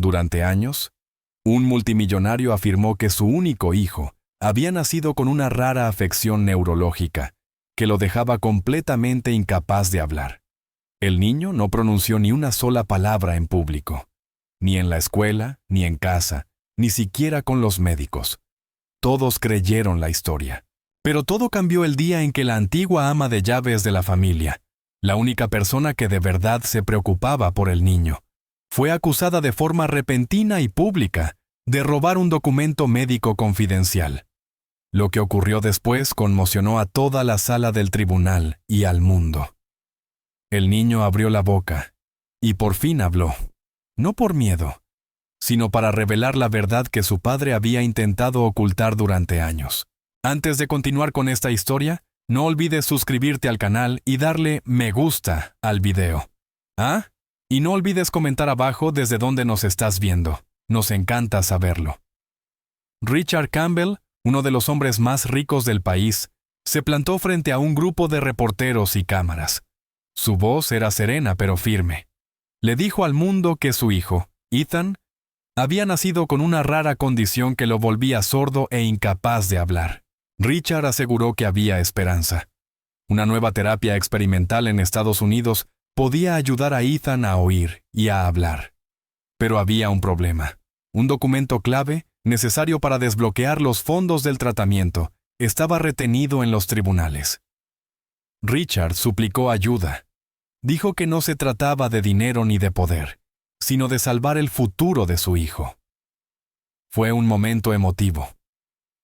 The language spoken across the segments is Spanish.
Durante años, un multimillonario afirmó que su único hijo había nacido con una rara afección neurológica que lo dejaba completamente incapaz de hablar. El niño no pronunció ni una sola palabra en público, ni en la escuela, ni en casa, ni siquiera con los médicos. Todos creyeron la historia. Pero todo cambió el día en que la antigua ama de llaves de la familia, la única persona que de verdad se preocupaba por el niño, fue acusada de forma repentina y pública de robar un documento médico confidencial. Lo que ocurrió después conmocionó a toda la sala del tribunal y al mundo. El niño abrió la boca y por fin habló, no por miedo, sino para revelar la verdad que su padre había intentado ocultar durante años. Antes de continuar con esta historia, no olvides suscribirte al canal y darle me gusta al video. Y no olvides comentar abajo desde dónde nos estás viendo. Nos encanta saberlo. Richard Campbell, uno de los hombres más ricos del país, se plantó frente a un grupo de reporteros y cámaras. Su voz era serena pero firme. Le dijo al mundo que su hijo, Ethan, había nacido con una rara condición que lo volvía sordo e incapaz de hablar. Richard aseguró que había esperanza. Una nueva terapia experimental en Estados Unidos podía ayudar a Ethan a oír y a hablar. Pero había un problema. Un documento clave, necesario para desbloquear los fondos del tratamiento, estaba retenido en los tribunales. Richard suplicó ayuda. Dijo que no se trataba de dinero ni de poder, sino de salvar el futuro de su hijo. Fue un momento emotivo.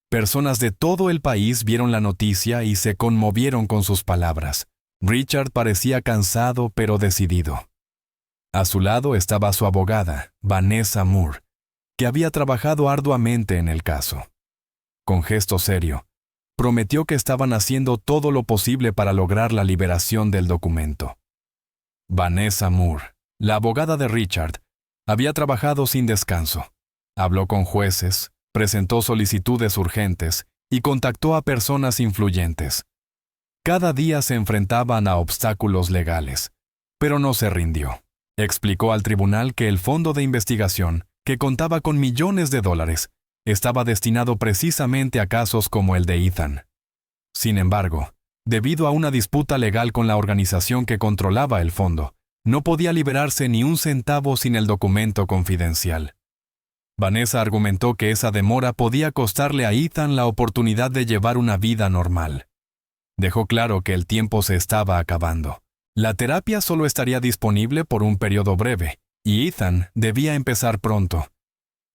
Personas de todo el país vieron la noticia y se conmovieron con sus palabras. Richard parecía cansado pero decidido. A su lado estaba su abogada, Vanessa Moore, que había trabajado arduamente en el caso. Con gesto serio, prometió que estaban haciendo todo lo posible para lograr la liberación del documento. Vanessa Moore, la abogada de Richard, había trabajado sin descanso. Habló con jueces, presentó solicitudes urgentes y contactó a personas influyentes. Cada día se enfrentaban a obstáculos legales, pero no se rindió. Explicó al tribunal que el fondo de investigación, que contaba con millones de dólares, estaba destinado precisamente a casos como el de Ethan. Sin embargo, debido a una disputa legal con la organización que controlaba el fondo, no podía liberarse ni un centavo sin el documento confidencial. Vanessa argumentó que esa demora podía costarle a Ethan la oportunidad de llevar una vida normal. Dejó claro que el tiempo se estaba acabando. La terapia solo estaría disponible por un periodo breve, y Ethan debía empezar pronto.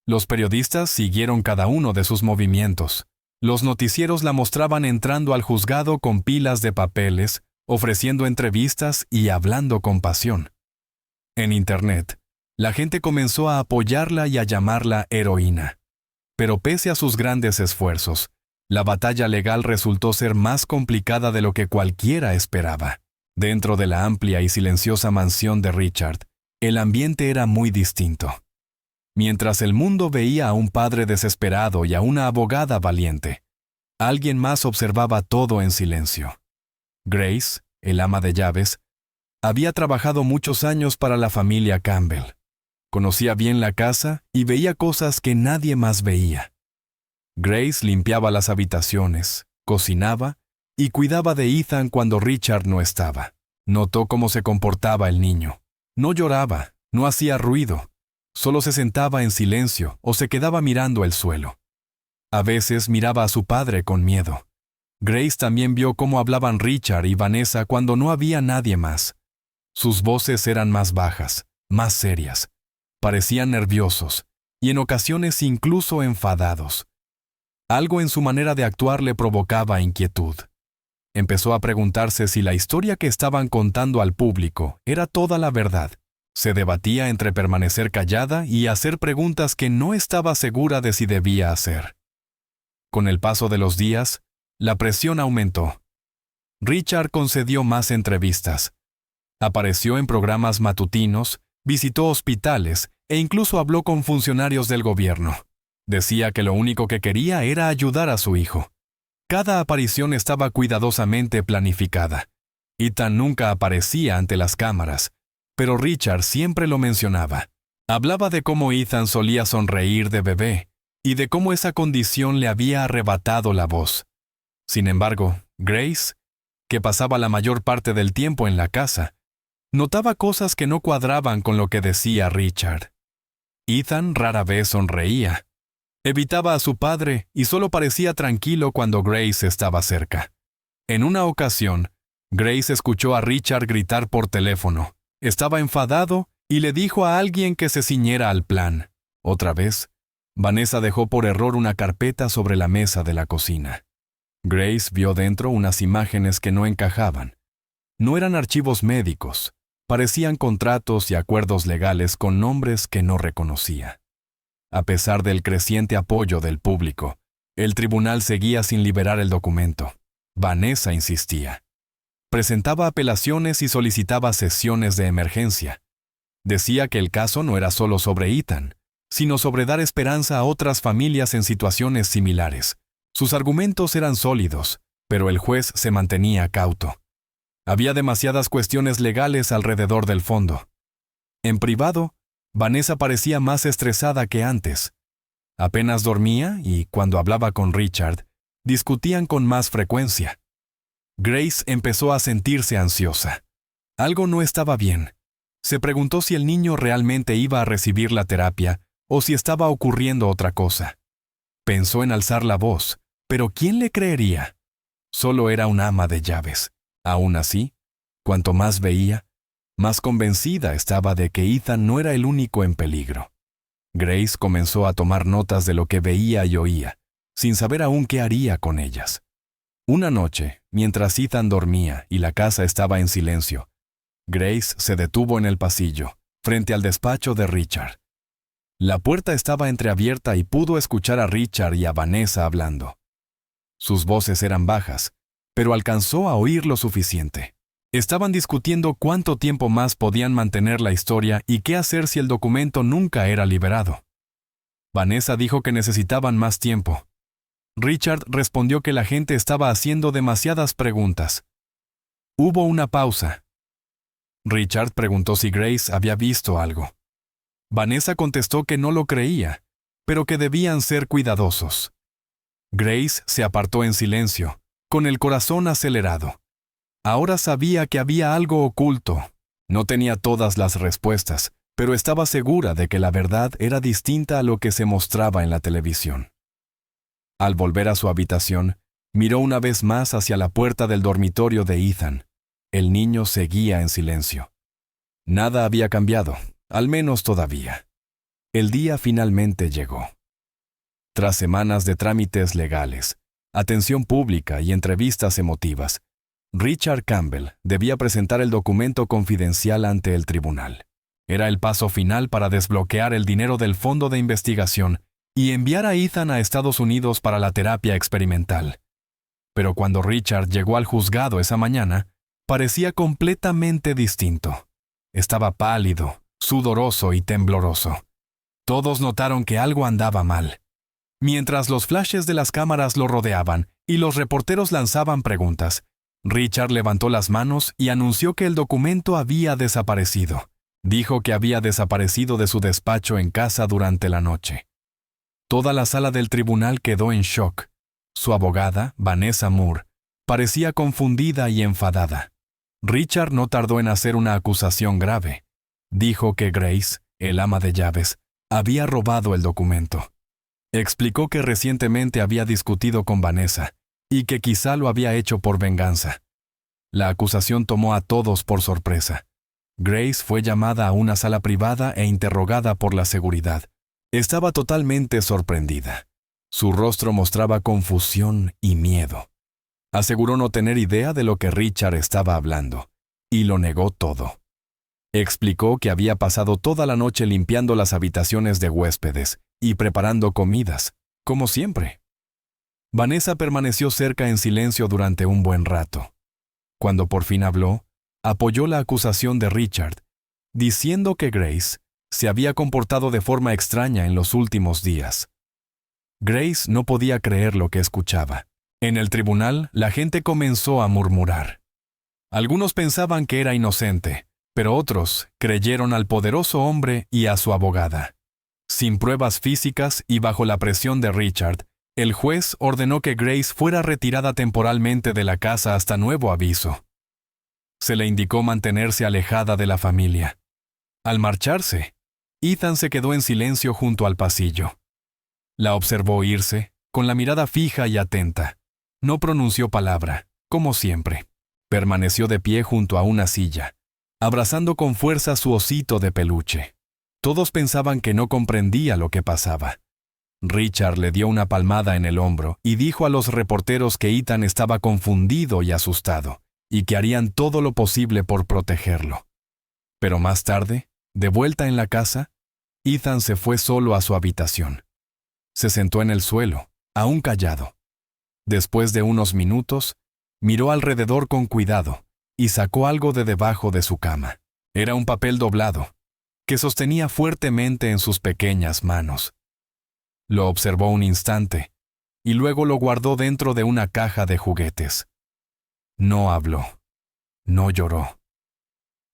Los periodistas siguieron cada uno de sus movimientos. Los noticieros la mostraban entrando al juzgado con pilas de papeles, ofreciendo entrevistas y hablando con pasión. En Internet, la gente comenzó a apoyarla y a llamarla heroína. Pero pese a sus grandes esfuerzos, la batalla legal resultó ser más complicada de lo que cualquiera esperaba. Dentro de la amplia y silenciosa mansión de Richard, el ambiente era muy distinto. Mientras el mundo veía a un padre desesperado y a una abogada valiente, alguien más observaba todo en silencio. Grace, el ama de llaves, había trabajado muchos años para la familia Campbell. Conocía bien la casa y veía cosas que nadie más veía. Grace limpiaba las habitaciones, cocinaba y cuidaba de Ethan cuando Richard no estaba. Notó cómo se comportaba el niño. No lloraba, no hacía ruido. Solo se sentaba en silencio o se quedaba mirando el suelo. A veces miraba a su padre con miedo. Grace también vio cómo hablaban Richard y Vanessa cuando no había nadie más. Sus voces eran más bajas, más serias. Parecían nerviosos y en ocasiones incluso enfadados. Algo en su manera de actuar le provocaba inquietud. Empezó a preguntarse si la historia que estaban contando al público era toda la verdad. Se debatía entre permanecer callada y hacer preguntas que no estaba segura de si debía hacer. Con el paso de los días, la presión aumentó. Richard concedió más entrevistas. Apareció en programas matutinos, visitó hospitales e incluso habló con funcionarios del gobierno. Decía que lo único que quería era ayudar a su hijo. Cada aparición estaba cuidadosamente planificada. Ethan nunca aparecía ante las cámaras, pero Richard siempre lo mencionaba. Hablaba de cómo Ethan solía sonreír de bebé y de cómo esa condición le había arrebatado la voz. Sin embargo, Grace, que pasaba la mayor parte del tiempo en la casa, notaba cosas que no cuadraban con lo que decía Richard. Ethan rara vez sonreía. Evitaba a su padre y solo parecía tranquilo cuando Grace estaba cerca. En una ocasión, Grace escuchó a Richard gritar por teléfono. Estaba enfadado y le dijo a alguien que se ciñera al plan. Otra vez, Vanessa dejó por error una carpeta sobre la mesa de la cocina. Grace vio dentro unas imágenes que no encajaban. No eran archivos médicos, parecían contratos y acuerdos legales con nombres que no reconocía. A pesar del creciente apoyo del público, el tribunal seguía sin liberar el documento. Vanessa insistía. Presentaba apelaciones y solicitaba sesiones de emergencia. Decía que el caso no era solo sobre Ethan, sino sobre dar esperanza a otras familias en situaciones similares. Sus argumentos eran sólidos, pero el juez se mantenía cauto. Había demasiadas cuestiones legales alrededor del fondo. En privado, Vanessa parecía más estresada que antes. Apenas dormía y, cuando hablaba con Richard, discutían con más frecuencia. Grace empezó a sentirse ansiosa. Algo no estaba bien. Se preguntó si el niño realmente iba a recibir la terapia o si estaba ocurriendo otra cosa. Pensó en alzar la voz, pero ¿quién le creería? Solo era un ama de llaves. Aún así, cuanto más veía, más convencida estaba de que Ethan no era el único en peligro. Grace comenzó a tomar notas de lo que veía y oía, sin saber aún qué haría con ellas. Una noche, mientras Ethan dormía y la casa estaba en silencio, Grace se detuvo en el pasillo, frente al despacho de Richard. La puerta estaba entreabierta y pudo escuchar a Richard y a Vanessa hablando. Sus voces eran bajas, pero alcanzó a oír lo suficiente. Estaban discutiendo cuánto tiempo más podían mantener la historia y qué hacer si el documento nunca era liberado. Vanessa dijo que necesitaban más tiempo. Richard respondió que la gente estaba haciendo demasiadas preguntas. Hubo una pausa. Richard preguntó si Grace había visto algo. Vanessa contestó que no lo creía, pero que debían ser cuidadosos. Grace se apartó en silencio, con el corazón acelerado. Ahora sabía que había algo oculto. No tenía todas las respuestas, pero estaba segura de que la verdad era distinta a lo que se mostraba en la televisión. Al volver a su habitación, miró una vez más hacia la puerta del dormitorio de Ethan. El niño seguía en silencio. Nada había cambiado, al menos todavía. El día finalmente llegó. Tras semanas de trámites legales, atención pública y entrevistas emotivas, Richard Campbell debía presentar el documento confidencial ante el tribunal. Era el paso final para desbloquear el dinero del fondo de investigación y enviar a Ethan a Estados Unidos para la terapia experimental. Pero cuando Richard llegó al juzgado esa mañana, parecía completamente distinto. Estaba pálido, sudoroso y tembloroso. Todos notaron que algo andaba mal. Mientras los flashes de las cámaras lo rodeaban y los reporteros lanzaban preguntas, Richard levantó las manos y anunció que el documento había desaparecido. Dijo que había desaparecido de su despacho en casa durante la noche. Toda la sala del tribunal quedó en shock. Su abogada, Vanessa Moore, parecía confundida y enfadada. Richard no tardó en hacer una acusación grave. Dijo que Grace, el ama de llaves, había robado el documento. Explicó que recientemente había discutido con Vanessa y que quizá lo había hecho por venganza. La acusación tomó a todos por sorpresa. Grace fue llamada a una sala privada e interrogada por la seguridad. Estaba totalmente sorprendida. Su rostro mostraba confusión y miedo. Aseguró no tener idea de lo que Richard estaba hablando, y lo negó todo. Explicó que había pasado toda la noche limpiando las habitaciones de huéspedes y preparando comidas, como siempre. Vanessa permaneció cerca en silencio durante un buen rato. Cuando por fin habló, apoyó la acusación de Richard, diciendo que Grace se había comportado de forma extraña en los últimos días. Grace no podía creer lo que escuchaba. En el tribunal, la gente comenzó a murmurar. Algunos pensaban que era inocente, Pero otros creyeron al poderoso hombre y a su abogada. Sin pruebas físicas y bajo la presión de Richard, el juez ordenó que Grace fuera retirada temporalmente de la casa hasta nuevo aviso. Se le indicó mantenerse alejada de la familia. Al marcharse, Ethan se quedó en silencio junto al pasillo. La observó irse, con la mirada fija y atenta. No pronunció palabra, como siempre. Permaneció de pie junto a una silla, abrazando con fuerza su osito de peluche. Todos pensaban que no comprendía lo que pasaba. Richard le dio una palmada en el hombro y dijo a los reporteros que Ethan estaba confundido y asustado, y que harían todo lo posible por protegerlo. Pero más tarde, de vuelta en la casa, Ethan se fue solo a su habitación. Se sentó en el suelo, aún callado. Después de unos minutos, miró alrededor con cuidado y sacó algo de debajo de su cama. Era un papel doblado, que sostenía fuertemente en sus pequeñas manos. Lo observó un instante, y luego lo guardó dentro de una caja de juguetes. No habló, no lloró.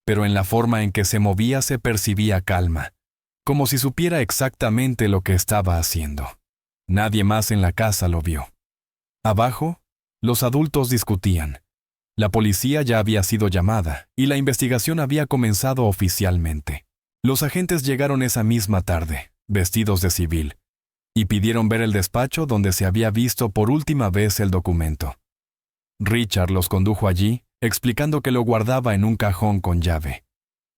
Pero en la forma en que se movía se percibía calma, como si supiera exactamente lo que estaba haciendo. Nadie más en la casa lo vio. Abajo, los adultos discutían. La policía ya había sido llamada, y la investigación había comenzado oficialmente. Los agentes llegaron esa misma tarde, vestidos de civil, y pidieron ver el despacho donde se había visto por última vez el documento. Richard los condujo allí, explicando que lo guardaba en un cajón con llave.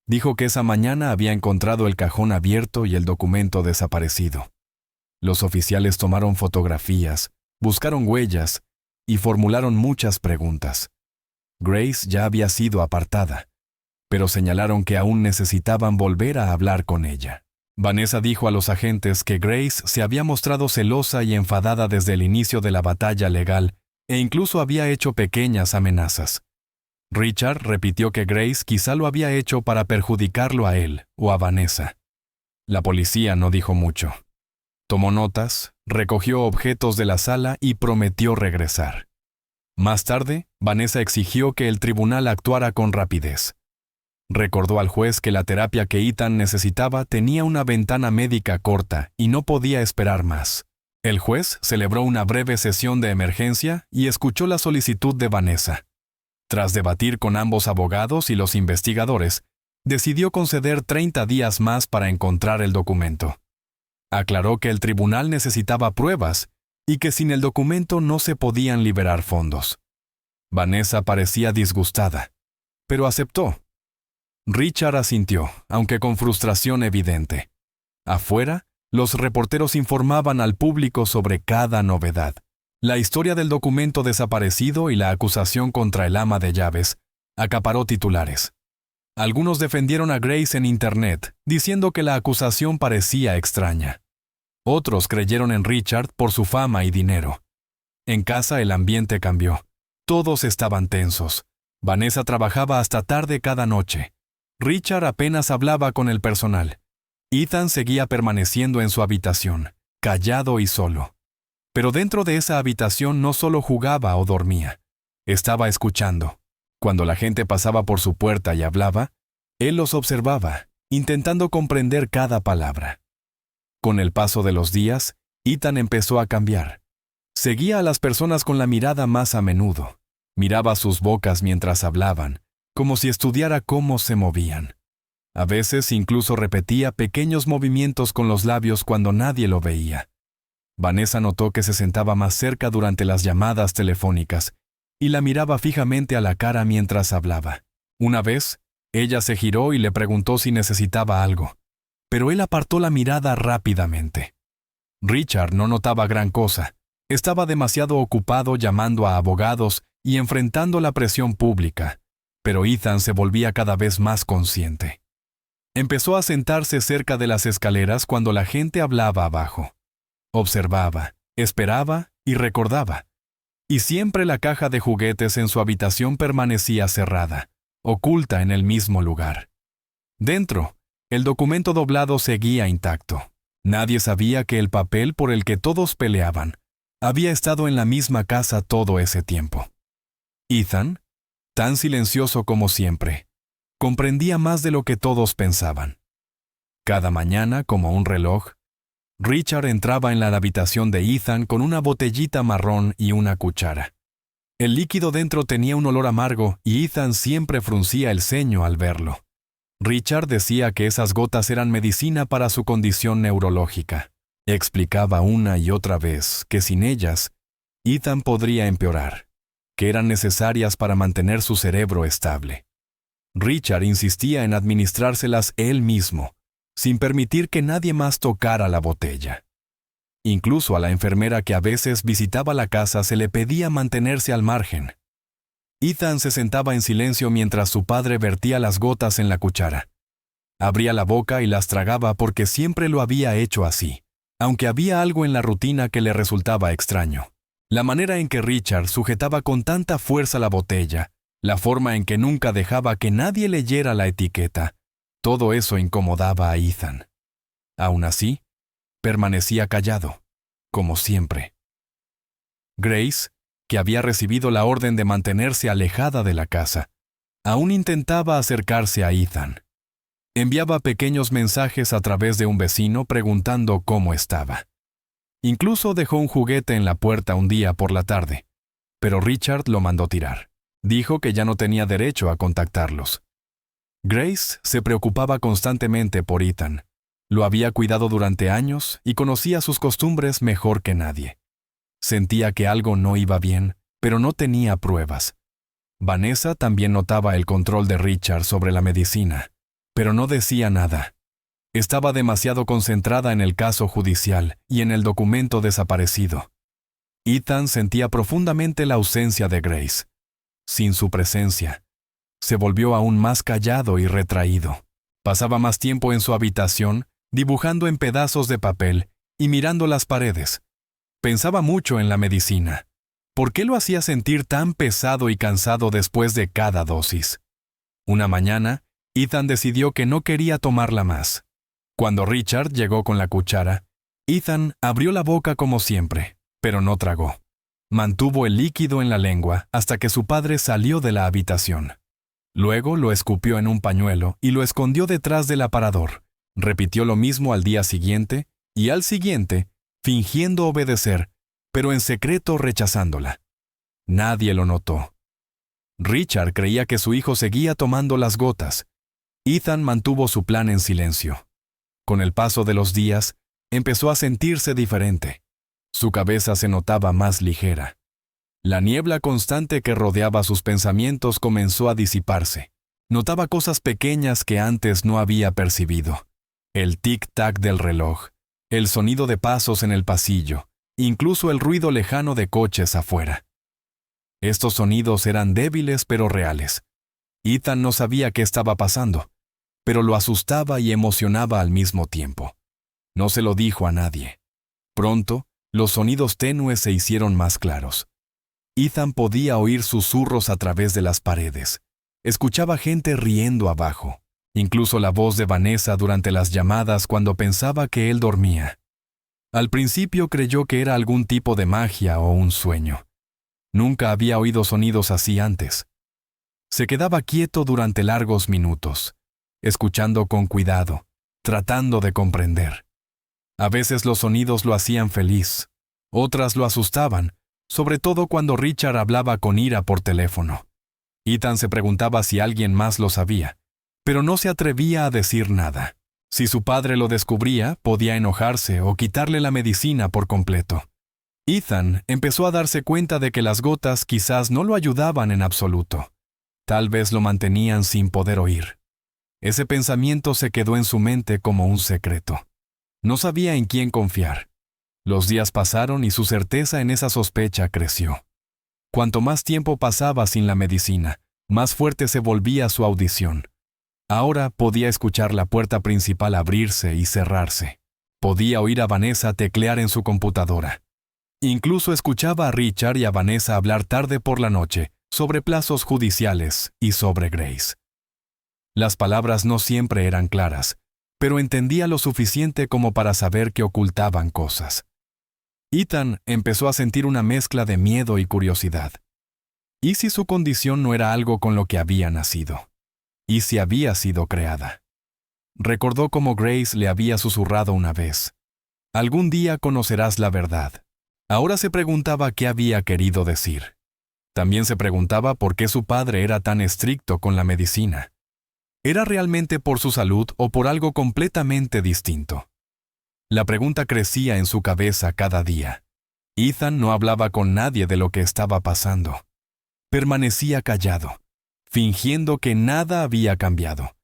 Dijo que esa mañana había encontrado el cajón abierto y el documento desaparecido. Los oficiales tomaron fotografías, buscaron huellas y formularon muchas preguntas. Grace ya había sido apartada, pero señalaron que aún necesitaban volver a hablar con ella. Vanessa dijo a los agentes que Grace se había mostrado celosa y enfadada desde el inicio de la batalla legal e incluso había hecho pequeñas amenazas. Richard repitió que Grace quizá lo había hecho para perjudicarlo a él o a Vanessa. La policía no dijo mucho. Tomó notas, recogió objetos de la sala y prometió regresar. Más tarde, Vanessa exigió que el tribunal actuara con rapidez. Recordó al juez que la terapia que Ethan necesitaba tenía una ventana médica corta y no podía esperar más. El juez celebró una breve sesión de emergencia y escuchó la solicitud de Vanessa. Tras debatir con ambos abogados y los investigadores, decidió conceder 30 días más para encontrar el documento. Aclaró que el tribunal necesitaba pruebas y que sin el documento no se podían liberar fondos. Vanessa parecía disgustada, pero aceptó. Richard asintió, aunque con frustración evidente. Afuera, los reporteros informaban al público sobre cada novedad. La historia del documento desaparecido y la acusación contra el ama de llaves acaparó titulares. Algunos defendieron a Grace en Internet, diciendo que la acusación parecía extraña. Otros creyeron en Richard por su fama y dinero. En casa el ambiente cambió. Todos estaban tensos. Vanessa trabajaba hasta tarde cada noche. Richard apenas hablaba con el personal. Ethan seguía permaneciendo en su habitación, callado y solo. Pero dentro de esa habitación no solo jugaba o dormía. Estaba escuchando. Cuando la gente pasaba por su puerta y hablaba, él los observaba, intentando comprender cada palabra. Con el paso de los días, Ethan empezó a cambiar. Seguía a las personas con la mirada más a menudo. Miraba sus bocas mientras hablaban, como si estudiara cómo se movían. A veces incluso repetía pequeños movimientos con los labios cuando nadie lo veía. Vanessa notó que se sentaba más cerca durante las llamadas telefónicas y la miraba fijamente a la cara mientras hablaba. Una vez, ella se giró y le preguntó si necesitaba algo, pero él apartó la mirada rápidamente. Richard no notaba gran cosa. Estaba demasiado ocupado llamando a abogados y enfrentando la presión pública, pero Ethan se volvía cada vez más consciente. Empezó a sentarse cerca de las escaleras cuando la gente hablaba abajo. Observaba, esperaba y recordaba. Y siempre la caja de juguetes en su habitación permanecía cerrada, oculta en el mismo lugar. Dentro, el documento doblado seguía intacto. Nadie sabía que el papel por el que todos peleaban había estado en la misma casa todo ese tiempo. Ethan, tan silencioso como siempre, comprendía más de lo que todos pensaban. Cada mañana, como un reloj, Richard entraba en la habitación de Ethan con una botellita marrón y una cuchara. El líquido dentro tenía un olor amargo y Ethan siempre fruncía el ceño al verlo. Richard decía que esas gotas eran medicina para su condición neurológica. Explicaba una y otra vez que sin ellas, Ethan podría empeorar, que eran necesarias para mantener su cerebro estable. Richard insistía en administrárselas él mismo, sin permitir que nadie más tocara la botella. Incluso a la enfermera que a veces visitaba la casa se le pedía mantenerse al margen. Ethan se sentaba en silencio mientras su padre vertía las gotas en la cuchara. Abría la boca y las tragaba porque siempre lo había hecho así, aunque había algo en la rutina que le resultaba extraño. La manera en que Richard sujetaba con tanta fuerza la botella, la forma en que nunca dejaba que nadie leyera la etiqueta, todo eso incomodaba a Ethan. Aún así, permanecía callado, como siempre. Grace, que había recibido la orden de mantenerse alejada de la casa, aún intentaba acercarse a Ethan. Enviaba pequeños mensajes a través de un vecino preguntando cómo estaba. Incluso dejó un juguete en la puerta un día por la tarde, pero Richard lo mandó tirar. Dijo que ya no tenía derecho a contactarlos. Grace se preocupaba constantemente por Ethan. Lo había cuidado durante años y conocía sus costumbres mejor que nadie. Sentía que algo no iba bien, pero no tenía pruebas. Vanessa también notaba el control de Richard sobre la medicina, pero no decía nada. Estaba demasiado concentrada en el caso judicial y en el documento desaparecido. Ethan sentía profundamente la ausencia de Grace. Sin su presencia, se volvió aún más callado y retraído. Pasaba más tiempo en su habitación, dibujando en pedazos de papel y mirando las paredes. Pensaba mucho en la medicina. ¿Por qué lo hacía sentir tan pesado y cansado después de cada dosis? Una mañana, Ethan decidió que no quería tomarla más. Cuando Richard llegó con la cuchara, Ethan abrió la boca como siempre, pero no tragó. Mantuvo el líquido en la lengua hasta que su padre salió de la habitación. Luego lo escupió en un pañuelo y lo escondió detrás del aparador. Repitió lo mismo al día siguiente y al siguiente, fingiendo obedecer, pero en secreto rechazándola. Nadie lo notó. Richard creía que su hijo seguía tomando las gotas. Ethan mantuvo su plan en silencio. Con el paso de los días, empezó a sentirse diferente. Su cabeza se notaba más ligera. La niebla constante que rodeaba sus pensamientos comenzó a disiparse. Notaba cosas pequeñas que antes no había percibido. El tic-tac del reloj, el sonido de pasos en el pasillo, incluso el ruido lejano de coches afuera. Estos sonidos eran débiles pero reales. Ethan no sabía qué estaba pasando, pero lo asustaba y emocionaba al mismo tiempo. No se lo dijo a nadie. Pronto, los sonidos tenues se hicieron más claros. Ethan podía oír susurros a través de las paredes. Escuchaba gente riendo abajo, incluso la voz de Vanessa durante las llamadas cuando pensaba que él dormía. Al principio creyó que era algún tipo de magia o un sueño. Nunca había oído sonidos así antes. Se quedaba quieto durante largos minutos, escuchando con cuidado, tratando de comprender. A veces los sonidos lo hacían feliz, otras lo asustaban, sobre todo cuando Richard hablaba con ira por teléfono. Ethan se preguntaba si alguien más lo sabía, pero no se atrevía a decir nada. Si su padre lo descubría, podía enojarse o quitarle la medicina por completo. Ethan empezó a darse cuenta de que las gotas quizás no lo ayudaban en absoluto. Tal vez lo mantenían sin poder oír. Ese pensamiento se quedó en su mente como un secreto. No sabía en quién confiar. Los días pasaron y su certeza en esa sospecha creció. Cuanto más tiempo pasaba sin la medicina, más fuerte se volvía su audición. Ahora podía escuchar la puerta principal abrirse y cerrarse. Podía oír a Vanessa teclear en su computadora. Incluso escuchaba a Richard y a Vanessa hablar tarde por la noche sobre plazos judiciales y sobre Grace. Las palabras no siempre eran claras, pero entendía lo suficiente como para saber que ocultaban cosas. Ethan empezó a sentir una mezcla de miedo y curiosidad. ¿Y si su condición no era algo con lo que había nacido? y si había sido creada. Recordó cómo Grace le había susurrado una vez: «Algún día conocerás la verdad». Ahora se preguntaba qué había querido decir. También se preguntaba por qué su padre era tan estricto con la medicina. ¿Era realmente por su salud o por algo completamente distinto? La pregunta crecía en su cabeza cada día. Ethan no hablaba con nadie de lo que estaba pasando. Permanecía callado, fingiendo que nada había cambiado,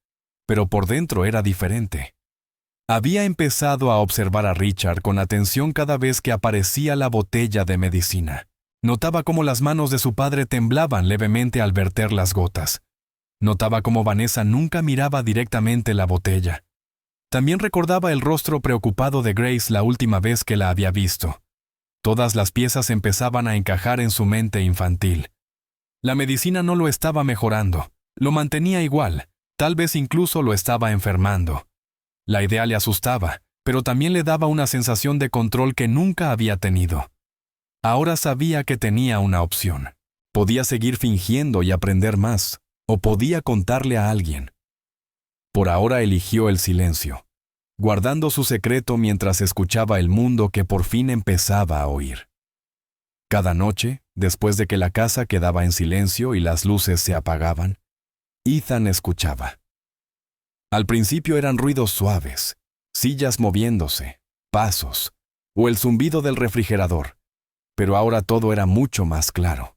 pero por dentro era diferente. Había empezado a observar a Richard con atención cada vez que aparecía la botella de medicina. Notaba cómo las manos de su padre temblaban levemente al verter las gotas. Notaba cómo Vanessa nunca miraba directamente la botella. También recordaba el rostro preocupado de Grace la última vez que la había visto. Todas las piezas empezaban a encajar en su mente infantil. La medicina no lo estaba mejorando, lo mantenía igual, tal vez incluso lo estaba enfermando. La idea le asustaba, pero también le daba una sensación de control que nunca había tenido. Ahora sabía que tenía una opción. Podía seguir fingiendo y aprender más, o podía contarle a alguien. Por ahora eligió el silencio, guardando su secreto mientras escuchaba el mundo que por fin empezaba a oír. Cada noche, después de que la casa quedaba en silencio y las luces se apagaban, Ethan escuchaba. Al principio eran ruidos suaves, sillas moviéndose, pasos, o el zumbido del refrigerador, pero ahora todo era mucho más claro.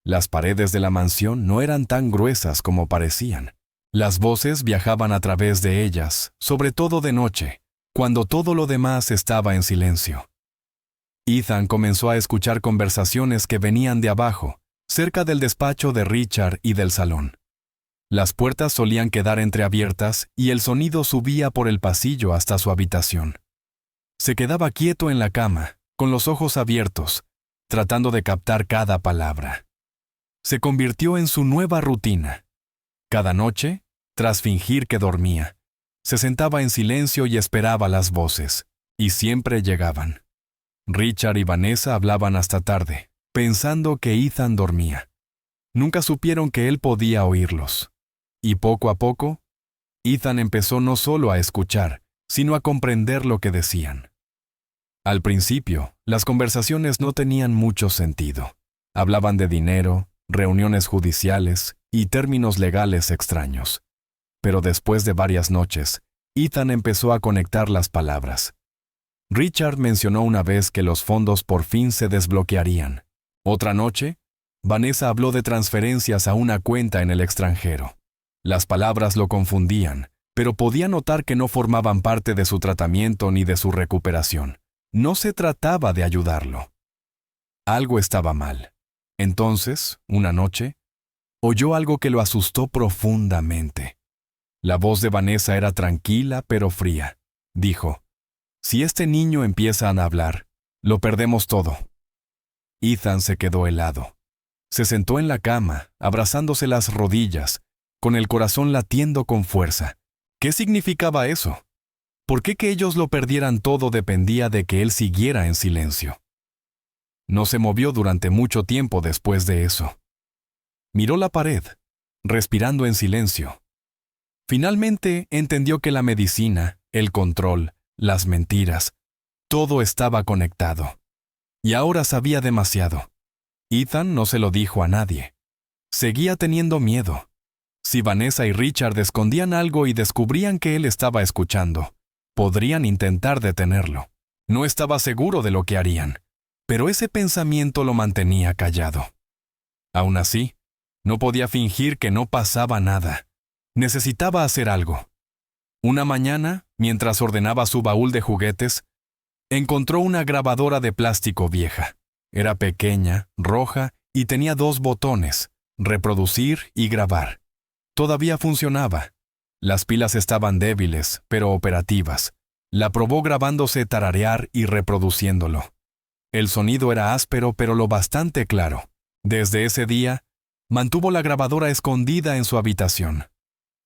Las paredes de la mansión no eran tan gruesas como parecían. Las voces viajaban a través de ellas, sobre todo de noche, cuando todo lo demás estaba en silencio. Ethan comenzó a escuchar conversaciones que venían de abajo, cerca del despacho de Richard y del salón. Las puertas solían quedar entreabiertas y el sonido subía por el pasillo hasta su habitación. Se quedaba quieto en la cama, con los ojos abiertos, tratando de captar cada palabra. Se convirtió en su nueva rutina. Cada noche, tras fingir que dormía, se sentaba en silencio y esperaba las voces, y siempre llegaban. Richard y Vanessa hablaban hasta tarde, pensando que Ethan dormía. Nunca supieron que él podía oírlos. Y poco a poco, Ethan empezó no solo a escuchar, sino a comprender lo que decían. Al principio, las conversaciones no tenían mucho sentido. Hablaban de dinero, reuniones judiciales y términos legales extraños. Pero después de varias noches, Ethan empezó a conectar las palabras. Richard mencionó una vez que los fondos por fin se desbloquearían. Otra noche, Vanessa habló de transferencias a una cuenta en el extranjero. Las palabras lo confundían, pero podía notar que no formaban parte de su tratamiento ni de su recuperación. No se trataba de ayudarlo. Algo estaba mal. Entonces, una noche, oyó algo que lo asustó profundamente. La voz de Vanessa era tranquila pero fría. Dijo: «Si este niño empieza a hablar, lo perdemos todo». Ethan se quedó helado. Se sentó en la cama, abrazándose las rodillas, con el corazón latiendo con fuerza. ¿Qué significaba eso? ¿Por qué que ellos lo perdieran todo dependía de que él siguiera en silencio? No se movió durante mucho tiempo después de eso. Miró la pared, respirando en silencio. Finalmente entendió que la medicina, el control, las mentiras, todo estaba conectado. Y ahora sabía demasiado. Ethan no se lo dijo a nadie. Seguía teniendo miedo. Si Vanessa y Richard escondían algo y descubrían que él estaba escuchando, podrían intentar detenerlo. No estaba seguro de lo que harían, pero ese pensamiento lo mantenía callado. Aún así, no podía fingir que no pasaba nada. Necesitaba hacer algo. Una mañana, mientras ordenaba su baúl de juguetes, encontró una grabadora de plástico vieja. Era pequeña, roja y tenía 2 botones: reproducir y grabar. Todavía funcionaba. Las pilas estaban débiles, pero operativas. La probó grabándose tararear y reproduciéndolo. El sonido era áspero, pero lo bastante claro. Desde ese día, mantuvo la grabadora escondida en su habitación.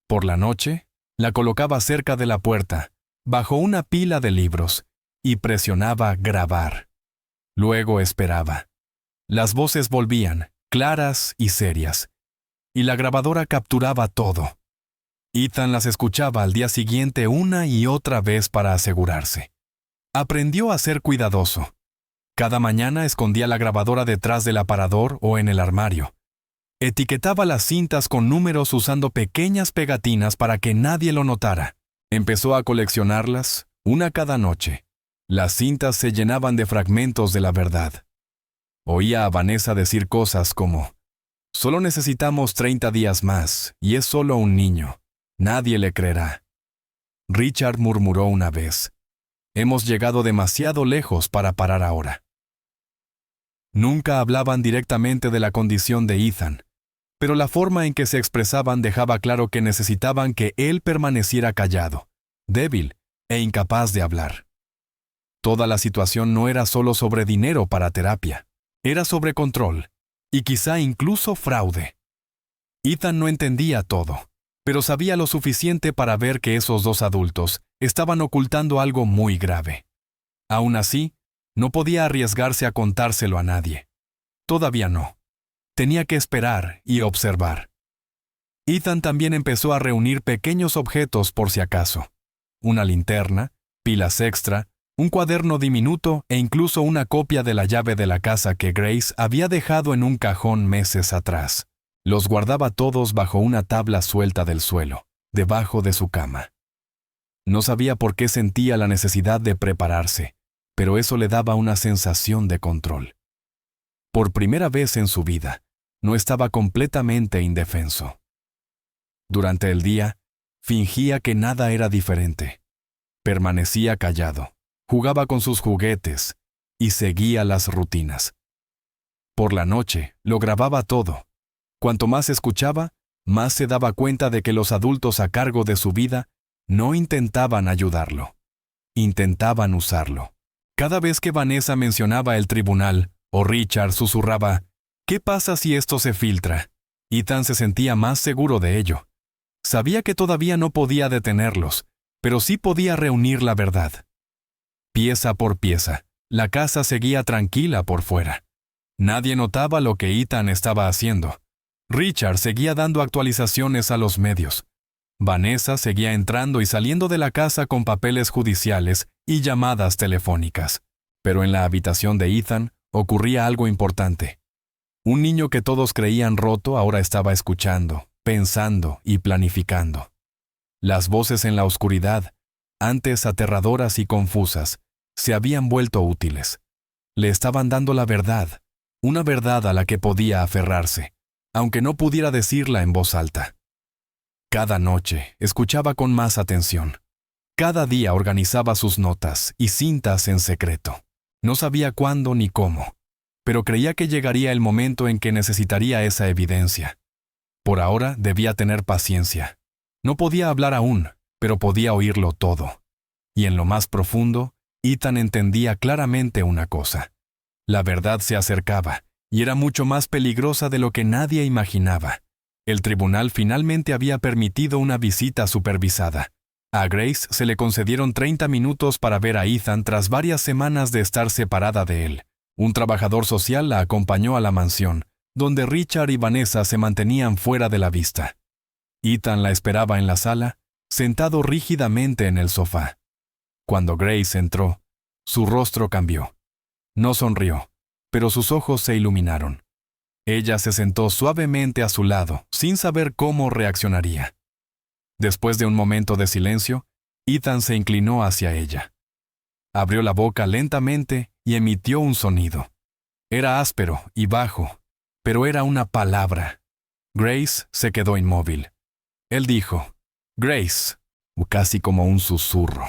Por la noche, la colocaba cerca de la puerta, bajo una pila de libros, y presionaba grabar. Luego esperaba. Las voces volvían, claras y serias, y la grabadora capturaba todo. Ethan las escuchaba al día siguiente una y otra vez para asegurarse. Aprendió a ser cuidadoso. Cada mañana escondía la grabadora detrás del aparador o en el armario. Etiquetaba las cintas con números usando pequeñas pegatinas para que nadie lo notara. Empezó a coleccionarlas, una cada noche. Las cintas se llenaban de fragmentos de la verdad. Oía a Vanessa decir cosas como: «Solo necesitamos 30 días más, y es solo un niño. Nadie le creerá». Richard murmuró una vez: «Hemos llegado demasiado lejos para parar ahora». Nunca hablaban directamente de la condición de Ethan, pero la forma en que se expresaban dejaba claro que necesitaban que él permaneciera callado, débil e incapaz de hablar. Toda la situación no era solo sobre dinero para terapia, era sobre control, y quizá incluso fraude. Ethan no entendía todo, pero sabía lo suficiente para ver que esos dos adultos estaban ocultando algo muy grave. Aún así, no podía arriesgarse a contárselo a nadie. Todavía no. Tenía que esperar y observar. Ethan también empezó a reunir pequeños objetos por si acaso. Una linterna, pilas extra, un cuaderno diminuto e incluso una copia de la llave de la casa que Grace había dejado en un cajón meses atrás. Los guardaba todos bajo una tabla suelta del suelo, debajo de su cama. No sabía por qué sentía la necesidad de prepararse, pero eso le daba una sensación de control. Por primera vez en su vida, no estaba completamente indefenso. Durante el día, fingía que nada era diferente. Permanecía callado, jugaba con sus juguetes y seguía las rutinas. Por la noche, lo grababa todo. Cuanto más escuchaba, más se daba cuenta de que los adultos a cargo de su vida no intentaban ayudarlo. Intentaban usarlo. Cada vez que Vanessa mencionaba el tribunal, o Richard susurraba: «¿Qué pasa si esto se filtra?», Ethan se sentía más seguro de ello. Sabía que todavía no podía detenerlos, pero sí podía reunir la verdad. Pieza por pieza, la casa seguía tranquila por fuera. Nadie notaba lo que Ethan estaba haciendo. Richard seguía dando actualizaciones a los medios. Vanessa seguía entrando y saliendo de la casa con papeles judiciales y llamadas telefónicas. Pero en la habitación de Ethan ocurría algo importante. Un niño que todos creían roto ahora estaba escuchando, pensando y planificando. Las voces en la oscuridad, antes aterradoras y confusas, se habían vuelto útiles. Le estaban dando la verdad, una verdad a la que podía aferrarse, aunque no pudiera decirla en voz alta. Cada noche escuchaba con más atención. Cada día organizaba sus notas y cintas en secreto. No sabía cuándo ni cómo, pero creía que llegaría el momento en que necesitaría esa evidencia. Por ahora debía tener paciencia. No podía hablar aún, pero podía oírlo todo. Y en lo más profundo, Ethan entendía claramente una cosa. La verdad se acercaba, y era mucho más peligrosa de lo que nadie imaginaba. El tribunal finalmente había permitido una visita supervisada. A Grace se le concedieron 30 minutos para ver a Ethan tras varias semanas de estar separada de él. Un trabajador social la acompañó a la mansión, donde Richard y Vanessa se mantenían fuera de la vista. Ethan la esperaba en la sala, sentado rígidamente en el sofá. Cuando Grace entró, su rostro cambió. No sonrió, pero sus ojos se iluminaron. Ella se sentó suavemente a su lado, sin saber cómo reaccionaría. Después de un momento de silencio, Ethan se inclinó hacia ella. Abrió la boca lentamente y emitió un sonido. Era áspero y bajo, pero era una palabra. Grace se quedó inmóvil. Él dijo: «Grace», casi como un susurro.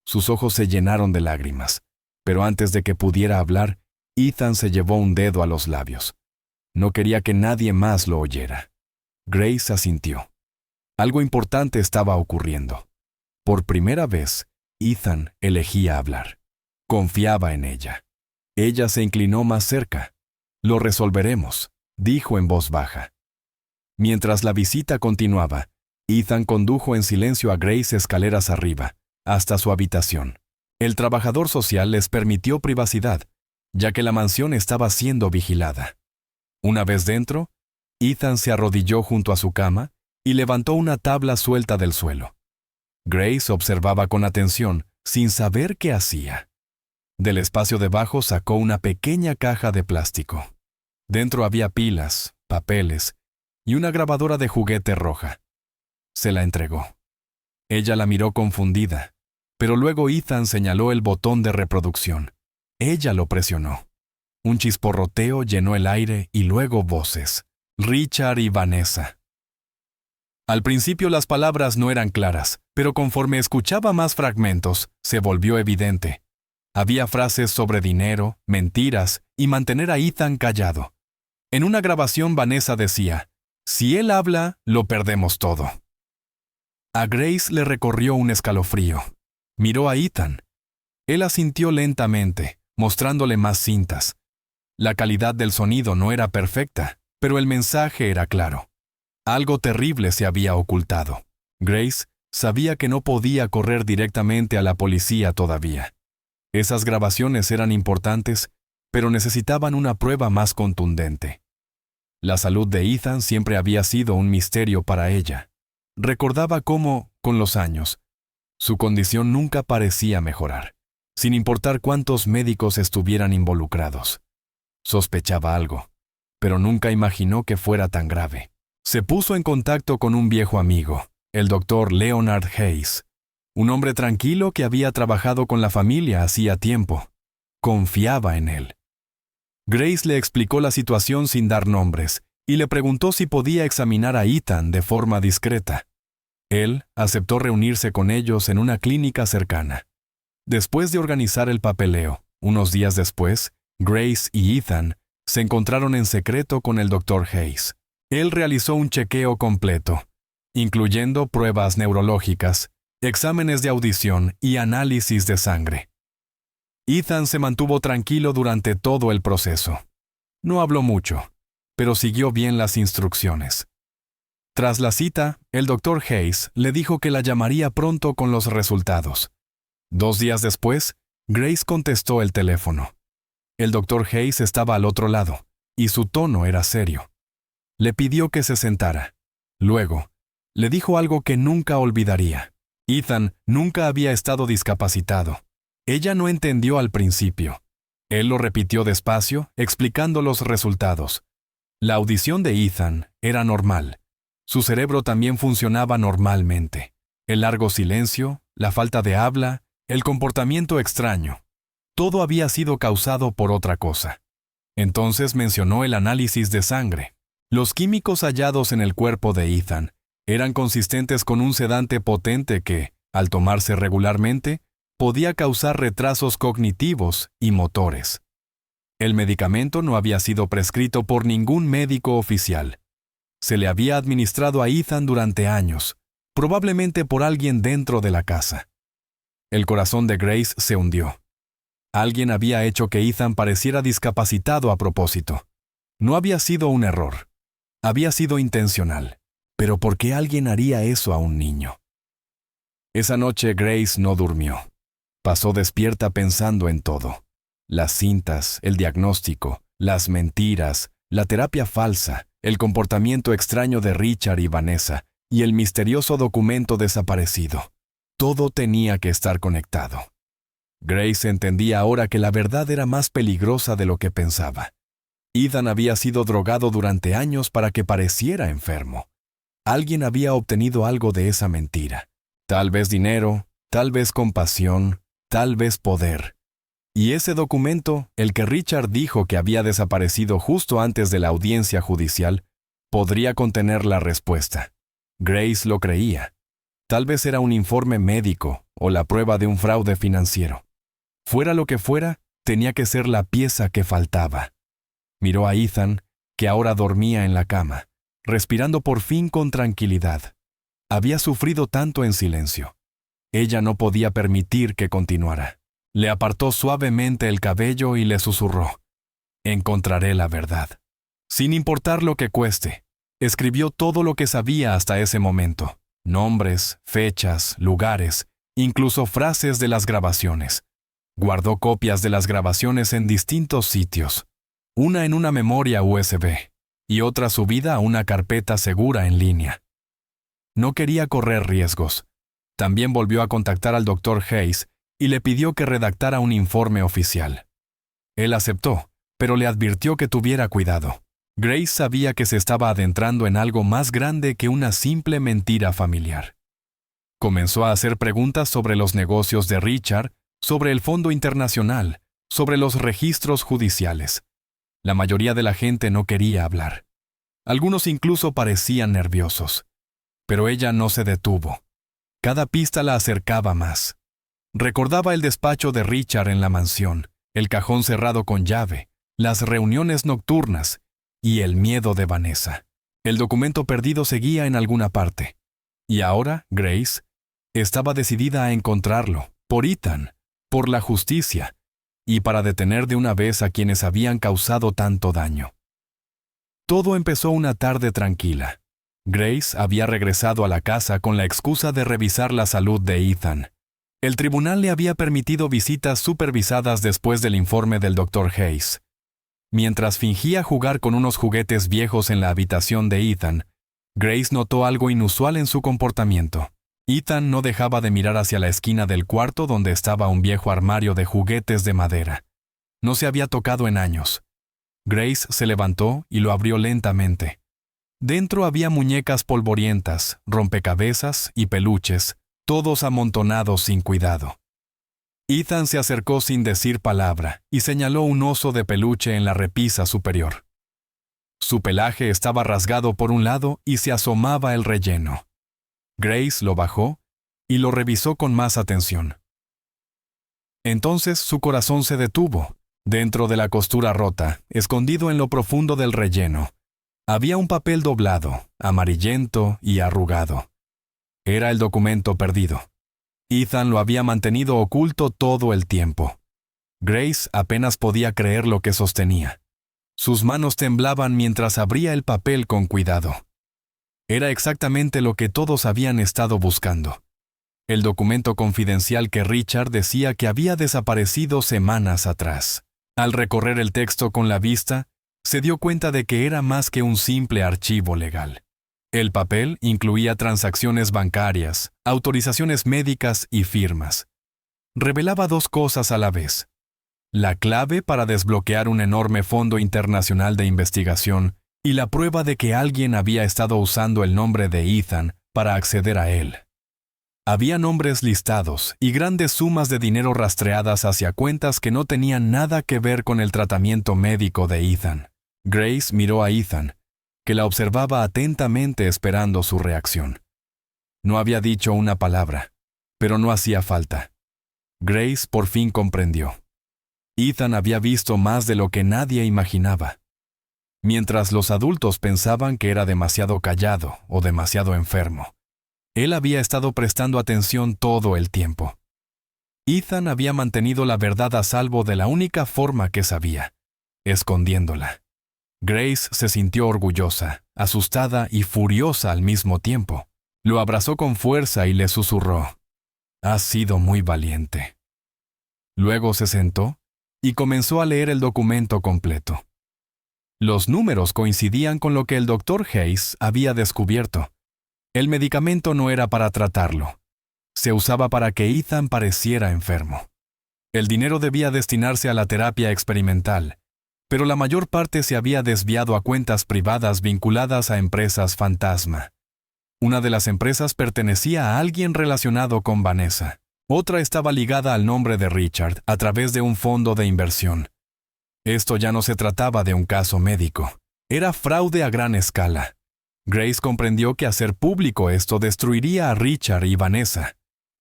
Sus ojos se llenaron de lágrimas, pero antes de que pudiera hablar, Ethan se llevó un dedo a los labios. No quería que nadie más lo oyera. Grace asintió. Algo importante estaba ocurriendo. Por primera vez, Ethan elegía hablar. Confiaba en ella. Ella se inclinó más cerca. «Lo resolveremos», dijo en voz baja. Mientras la visita continuaba, Ethan condujo en silencio a Grace escaleras arriba, hasta su habitación. El trabajador social les permitió privacidad, ya que la mansión estaba siendo vigilada. Una vez dentro, Ethan se arrodilló junto a su cama y levantó una tabla suelta del suelo. Grace observaba con atención, sin saber qué hacía. Del espacio debajo sacó una pequeña caja de plástico. Dentro había pilas, papeles y una grabadora de juguete roja. Se la entregó. Ella la miró confundida, pero luego Ethan señaló el botón de reproducción. Ella lo presionó. Un chisporroteo llenó el aire y luego voces. Richard y Vanessa. Al principio las palabras no eran claras, pero conforme escuchaba más fragmentos, se volvió evidente. Había frases sobre dinero, mentiras y mantener a Ethan callado. En una grabación Vanessa decía, «Si él habla, lo perdemos todo». A Grace le recorrió un escalofrío. Miró a Ethan. Él asintió lentamente, mostrándole más cintas. La calidad del sonido no era perfecta, pero el mensaje era claro. Algo terrible se había ocultado. Grace sabía que no podía correr directamente a la policía todavía. Esas grabaciones eran importantes, pero necesitaban una prueba más contundente. La salud de Ethan siempre había sido un misterio para ella. Recordaba cómo, con los años, su condición nunca parecía mejorar, sin importar cuántos médicos estuvieran involucrados. Sospechaba algo, pero nunca imaginó que fuera tan grave. Se puso en contacto con un viejo amigo, el doctor Leonard Hayes, un hombre tranquilo que había trabajado con la familia hacía tiempo. Confiaba en él. Grace le explicó la situación sin dar nombres y le preguntó si podía examinar a Ethan de forma discreta. Él aceptó reunirse con ellos en una clínica cercana. Después de organizar el papeleo, unos días después, Grace y Ethan se encontraron en secreto con el doctor Hayes. Él realizó un chequeo completo, incluyendo pruebas neurológicas, exámenes de audición y análisis de sangre. Ethan se mantuvo tranquilo durante todo el proceso. No habló mucho, pero siguió bien las instrucciones. Tras la cita, el doctor Hayes le dijo que la llamaría pronto con los resultados. 2 días después, Grace contestó el teléfono. El doctor Hayes estaba al otro lado, y su tono era serio. Le pidió que se sentara. Luego, le dijo algo que nunca olvidaría. Ethan nunca había estado discapacitado. Ella no entendió al principio. Él lo repitió despacio, explicando los resultados. La audición de Ethan era normal. Su cerebro también funcionaba normalmente. El largo silencio, la falta de habla, el comportamiento extraño. Todo había sido causado por otra cosa. Entonces mencionó el análisis de sangre. Los químicos hallados en el cuerpo de Ethan eran consistentes con un sedante potente que, al tomarse regularmente, podía causar retrasos cognitivos y motores. El medicamento no había sido prescrito por ningún médico oficial. Se le había administrado a Ethan durante años, probablemente por alguien dentro de la casa. El corazón de Grace se hundió. Alguien había hecho que Ethan pareciera discapacitado a propósito. No había sido un error. Había sido intencional. Pero ¿por qué alguien haría eso a un niño? Esa noche Grace no durmió. Pasó despierta pensando en todo. Las cintas, el diagnóstico, las mentiras, la terapia falsa, el comportamiento extraño de Richard y Vanessa y el misterioso documento desaparecido. Todo tenía que estar conectado. Grace entendía ahora que la verdad era más peligrosa de lo que pensaba. Ethan había sido drogado durante años para que pareciera enfermo. Alguien había obtenido algo de esa mentira. Tal vez dinero, tal vez compasión, tal vez poder. Y ese documento, el que Richard dijo que había desaparecido justo antes de la audiencia judicial, podría contener la respuesta. Grace lo creía. Tal vez era un informe médico o la prueba de un fraude financiero. Fuera lo que fuera, tenía que ser la pieza que faltaba. Miró a Ethan, que ahora dormía en la cama, respirando por fin con tranquilidad. Había sufrido tanto en silencio. Ella no podía permitir que continuara. Le apartó suavemente el cabello y le susurró: «Encontraré la verdad». Sin importar lo que cueste, escribió todo lo que sabía hasta ese momento. Nombres, fechas, lugares, incluso frases de las grabaciones. Guardó copias de las grabaciones en distintos sitios. Una en una memoria USB y otra subida a una carpeta segura en línea. No quería correr riesgos. También volvió a contactar al Dr. Hayes y le pidió que redactara un informe oficial. Él aceptó, pero le advirtió que tuviera cuidado. Grace sabía que se estaba adentrando en algo más grande que una simple mentira familiar. Comenzó a hacer preguntas sobre los negocios de Richard, sobre el Fondo Internacional, sobre los registros judiciales. La mayoría de la gente no quería hablar. Algunos incluso parecían nerviosos. Pero ella no se detuvo. Cada pista la acercaba más. Recordaba el despacho de Richard en la mansión, el cajón cerrado con llave, las reuniones nocturnas y el miedo de Vanessa. El documento perdido seguía en alguna parte. Y ahora, Grace estaba decidida a encontrarlo, por Ethan, por la justicia, y para detener de una vez a quienes habían causado tanto daño. Todo empezó una tarde tranquila. Grace había regresado a la casa con la excusa de revisar la salud de Ethan. El tribunal le había permitido visitas supervisadas después del informe del Dr. Hayes. Mientras fingía jugar con unos juguetes viejos en la habitación de Ethan, Grace notó algo inusual en su comportamiento. Ethan no dejaba de mirar hacia la esquina del cuarto donde estaba un viejo armario de juguetes de madera. No se había tocado en años. Grace se levantó y lo abrió lentamente. Dentro había muñecas polvorientas, rompecabezas y peluches, todos amontonados sin cuidado. Ethan se acercó sin decir palabra y señaló un oso de peluche en la repisa superior. Su pelaje estaba rasgado por un lado y se asomaba el relleno. Grace lo bajó y lo revisó con más atención. Entonces su corazón se detuvo. Dentro de la costura rota, escondido en lo profundo del relleno, había un papel doblado, amarillento y arrugado. Era el documento perdido. Ethan lo había mantenido oculto todo el tiempo. Grace apenas podía creer lo que sostenía. Sus manos temblaban mientras abría el papel con cuidado. Era exactamente lo que todos habían estado buscando. El documento confidencial que Richard decía que había desaparecido semanas atrás. Al recorrer el texto con la vista, se dio cuenta de que era más que un simple archivo legal. El papel incluía transacciones bancarias, autorizaciones médicas y firmas. Revelaba dos cosas a la vez: la clave para desbloquear un enorme fondo internacional de investigación y la prueba de que alguien había estado usando el nombre de Ethan para acceder a él. Había nombres listados y grandes sumas de dinero rastreadas hacia cuentas que no tenían nada que ver con el tratamiento médico de Ethan. Grace miró a Ethan, que la observaba atentamente esperando su reacción. No había dicho una palabra, pero no hacía falta. Grace por fin comprendió. Ethan había visto más de lo que nadie imaginaba. Mientras los adultos pensaban que era demasiado callado o demasiado enfermo, él había estado prestando atención todo el tiempo. Ethan había mantenido la verdad a salvo de la única forma que sabía, escondiéndola. Grace se sintió orgullosa, asustada y furiosa al mismo tiempo. Lo abrazó con fuerza y le susurró: «Has sido muy valiente». Luego se sentó y comenzó a leer el documento completo. Los números coincidían con lo que el Dr. Hayes había descubierto. El medicamento no era para tratarlo. Se usaba para que Ethan pareciera enfermo. El dinero debía destinarse a la terapia experimental, pero la mayor parte se había desviado a cuentas privadas vinculadas a empresas fantasma. Una de las empresas pertenecía a alguien relacionado con Vanessa. Otra estaba ligada al nombre de Richard a través de un fondo de inversión. Esto ya no se trataba de un caso médico. Era fraude a gran escala. Grace comprendió que hacer público esto destruiría a Richard y Vanessa.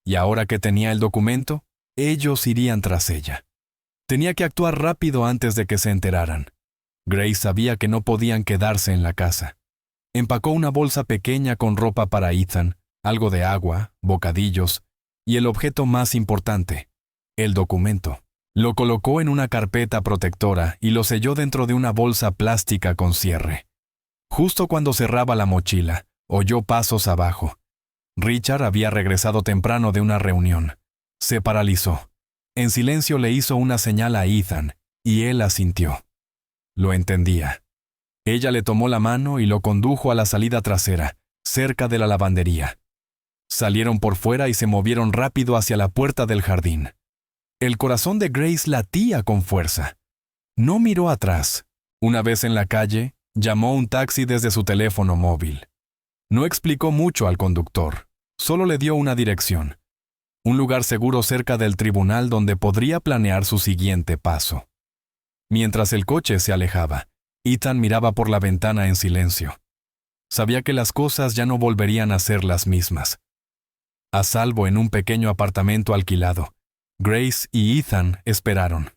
Y ahora que tenía el documento, ellos irían tras ella. Tenía que actuar rápido antes de que se enteraran. Grace sabía que no podían quedarse en la casa. Empacó una bolsa pequeña con ropa para Ethan, algo de agua, bocadillos, y el objeto más importante, el documento. Lo colocó en una carpeta protectora y lo selló dentro de una bolsa plástica con cierre. Justo cuando cerraba la mochila, oyó pasos abajo. Richard había regresado temprano de una reunión. Se paralizó. En silencio le hizo una señal a Ethan, y él asintió. Lo entendía. Ella le tomó la mano y lo condujo a la salida trasera, cerca de la lavandería. Salieron por fuera y se movieron rápido hacia la puerta del jardín. El corazón de Grace latía con fuerza. No miró atrás. Una vez en la calle, llamó un taxi desde su teléfono móvil. No explicó mucho al conductor, solo le dio una dirección. Un lugar seguro cerca del tribunal donde podría planear su siguiente paso. Mientras el coche se alejaba, Ethan miraba por la ventana en silencio. Sabía que las cosas ya no volverían a ser las mismas. A salvo en un pequeño apartamento alquilado, Grace y Ethan esperaron.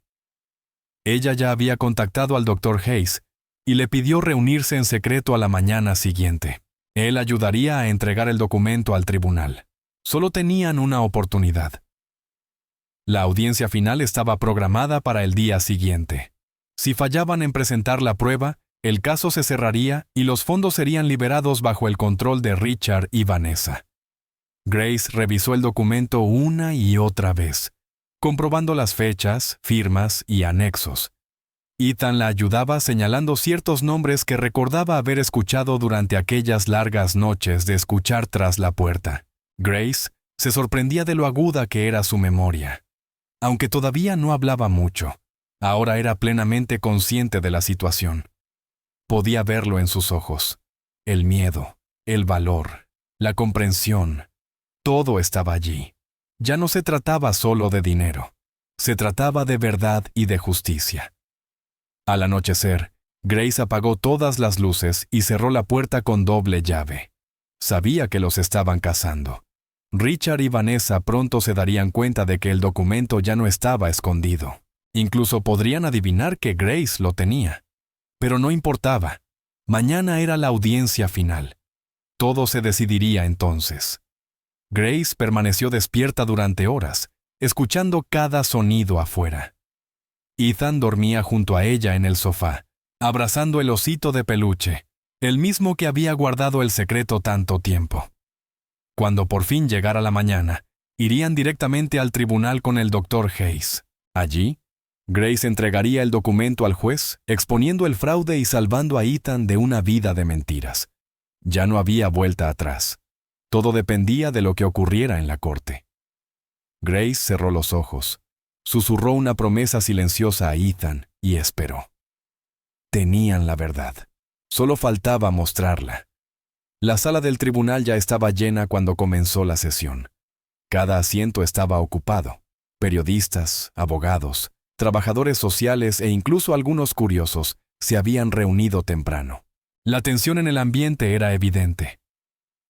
Ella ya había contactado al Dr. Hayes y le pidió reunirse en secreto a la mañana siguiente. Él ayudaría a entregar el documento al tribunal. Solo tenían una oportunidad. La audiencia final estaba programada para el día siguiente. Si fallaban en presentar la prueba, el caso se cerraría y los fondos serían liberados bajo el control de Richard y Vanessa. Grace revisó el documento una y otra vez, comprobando las fechas, firmas y anexos. Ethan la ayudaba señalando ciertos nombres que recordaba haber escuchado durante aquellas largas noches de escuchar tras la puerta. Grace se sorprendía de lo aguda que era su memoria. Aunque todavía no hablaba mucho, ahora era plenamente consciente de la situación. Podía verlo en sus ojos. El miedo, el valor, la comprensión, todo estaba allí. Ya no se trataba solo de dinero. Se trataba de verdad y de justicia. Al anochecer, Grace apagó todas las luces y cerró la puerta con doble llave. Sabía que los estaban cazando. Richard y Vanessa pronto se darían cuenta de que el documento ya no estaba escondido. Incluso podrían adivinar que Grace lo tenía. Pero no importaba. Mañana era la audiencia final. Todo se decidiría entonces. Grace permaneció despierta durante horas, escuchando cada sonido afuera. Ethan dormía junto a ella en el sofá, abrazando el osito de peluche, el mismo que había guardado el secreto tanto tiempo. Cuando por fin llegara la mañana, irían directamente al tribunal con el Dr. Hayes. Allí, Grace entregaría el documento al juez, exponiendo el fraude y salvando a Ethan de una vida de mentiras. Ya no había vuelta atrás. Todo dependía de lo que ocurriera en la corte. Grace cerró los ojos, susurró una promesa silenciosa a Ethan y esperó. Tenían la verdad. Solo faltaba mostrarla. La sala del tribunal ya estaba llena cuando comenzó la sesión. Cada asiento estaba ocupado. Periodistas, abogados, trabajadores sociales e incluso algunos curiosos se habían reunido temprano. La tensión en el ambiente era evidente.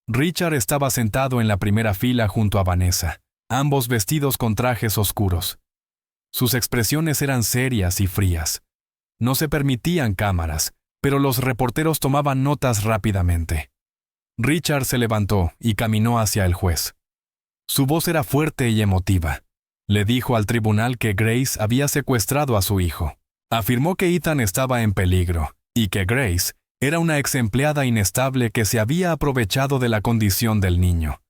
Richard estaba sentado en la primera fila junto a Vanessa, ambos vestidos con trajes oscuros. Sus expresiones eran serias y frías. No se permitían cámaras, pero los reporteros tomaban notas rápidamente. Richard se levantó y caminó hacia el juez. Su voz era fuerte y emotiva. Le dijo al tribunal que Grace había secuestrado a su hijo. Afirmó que Ethan estaba en peligro y que Grace era una ex empleada inestable que se había aprovechado de la condición del niño.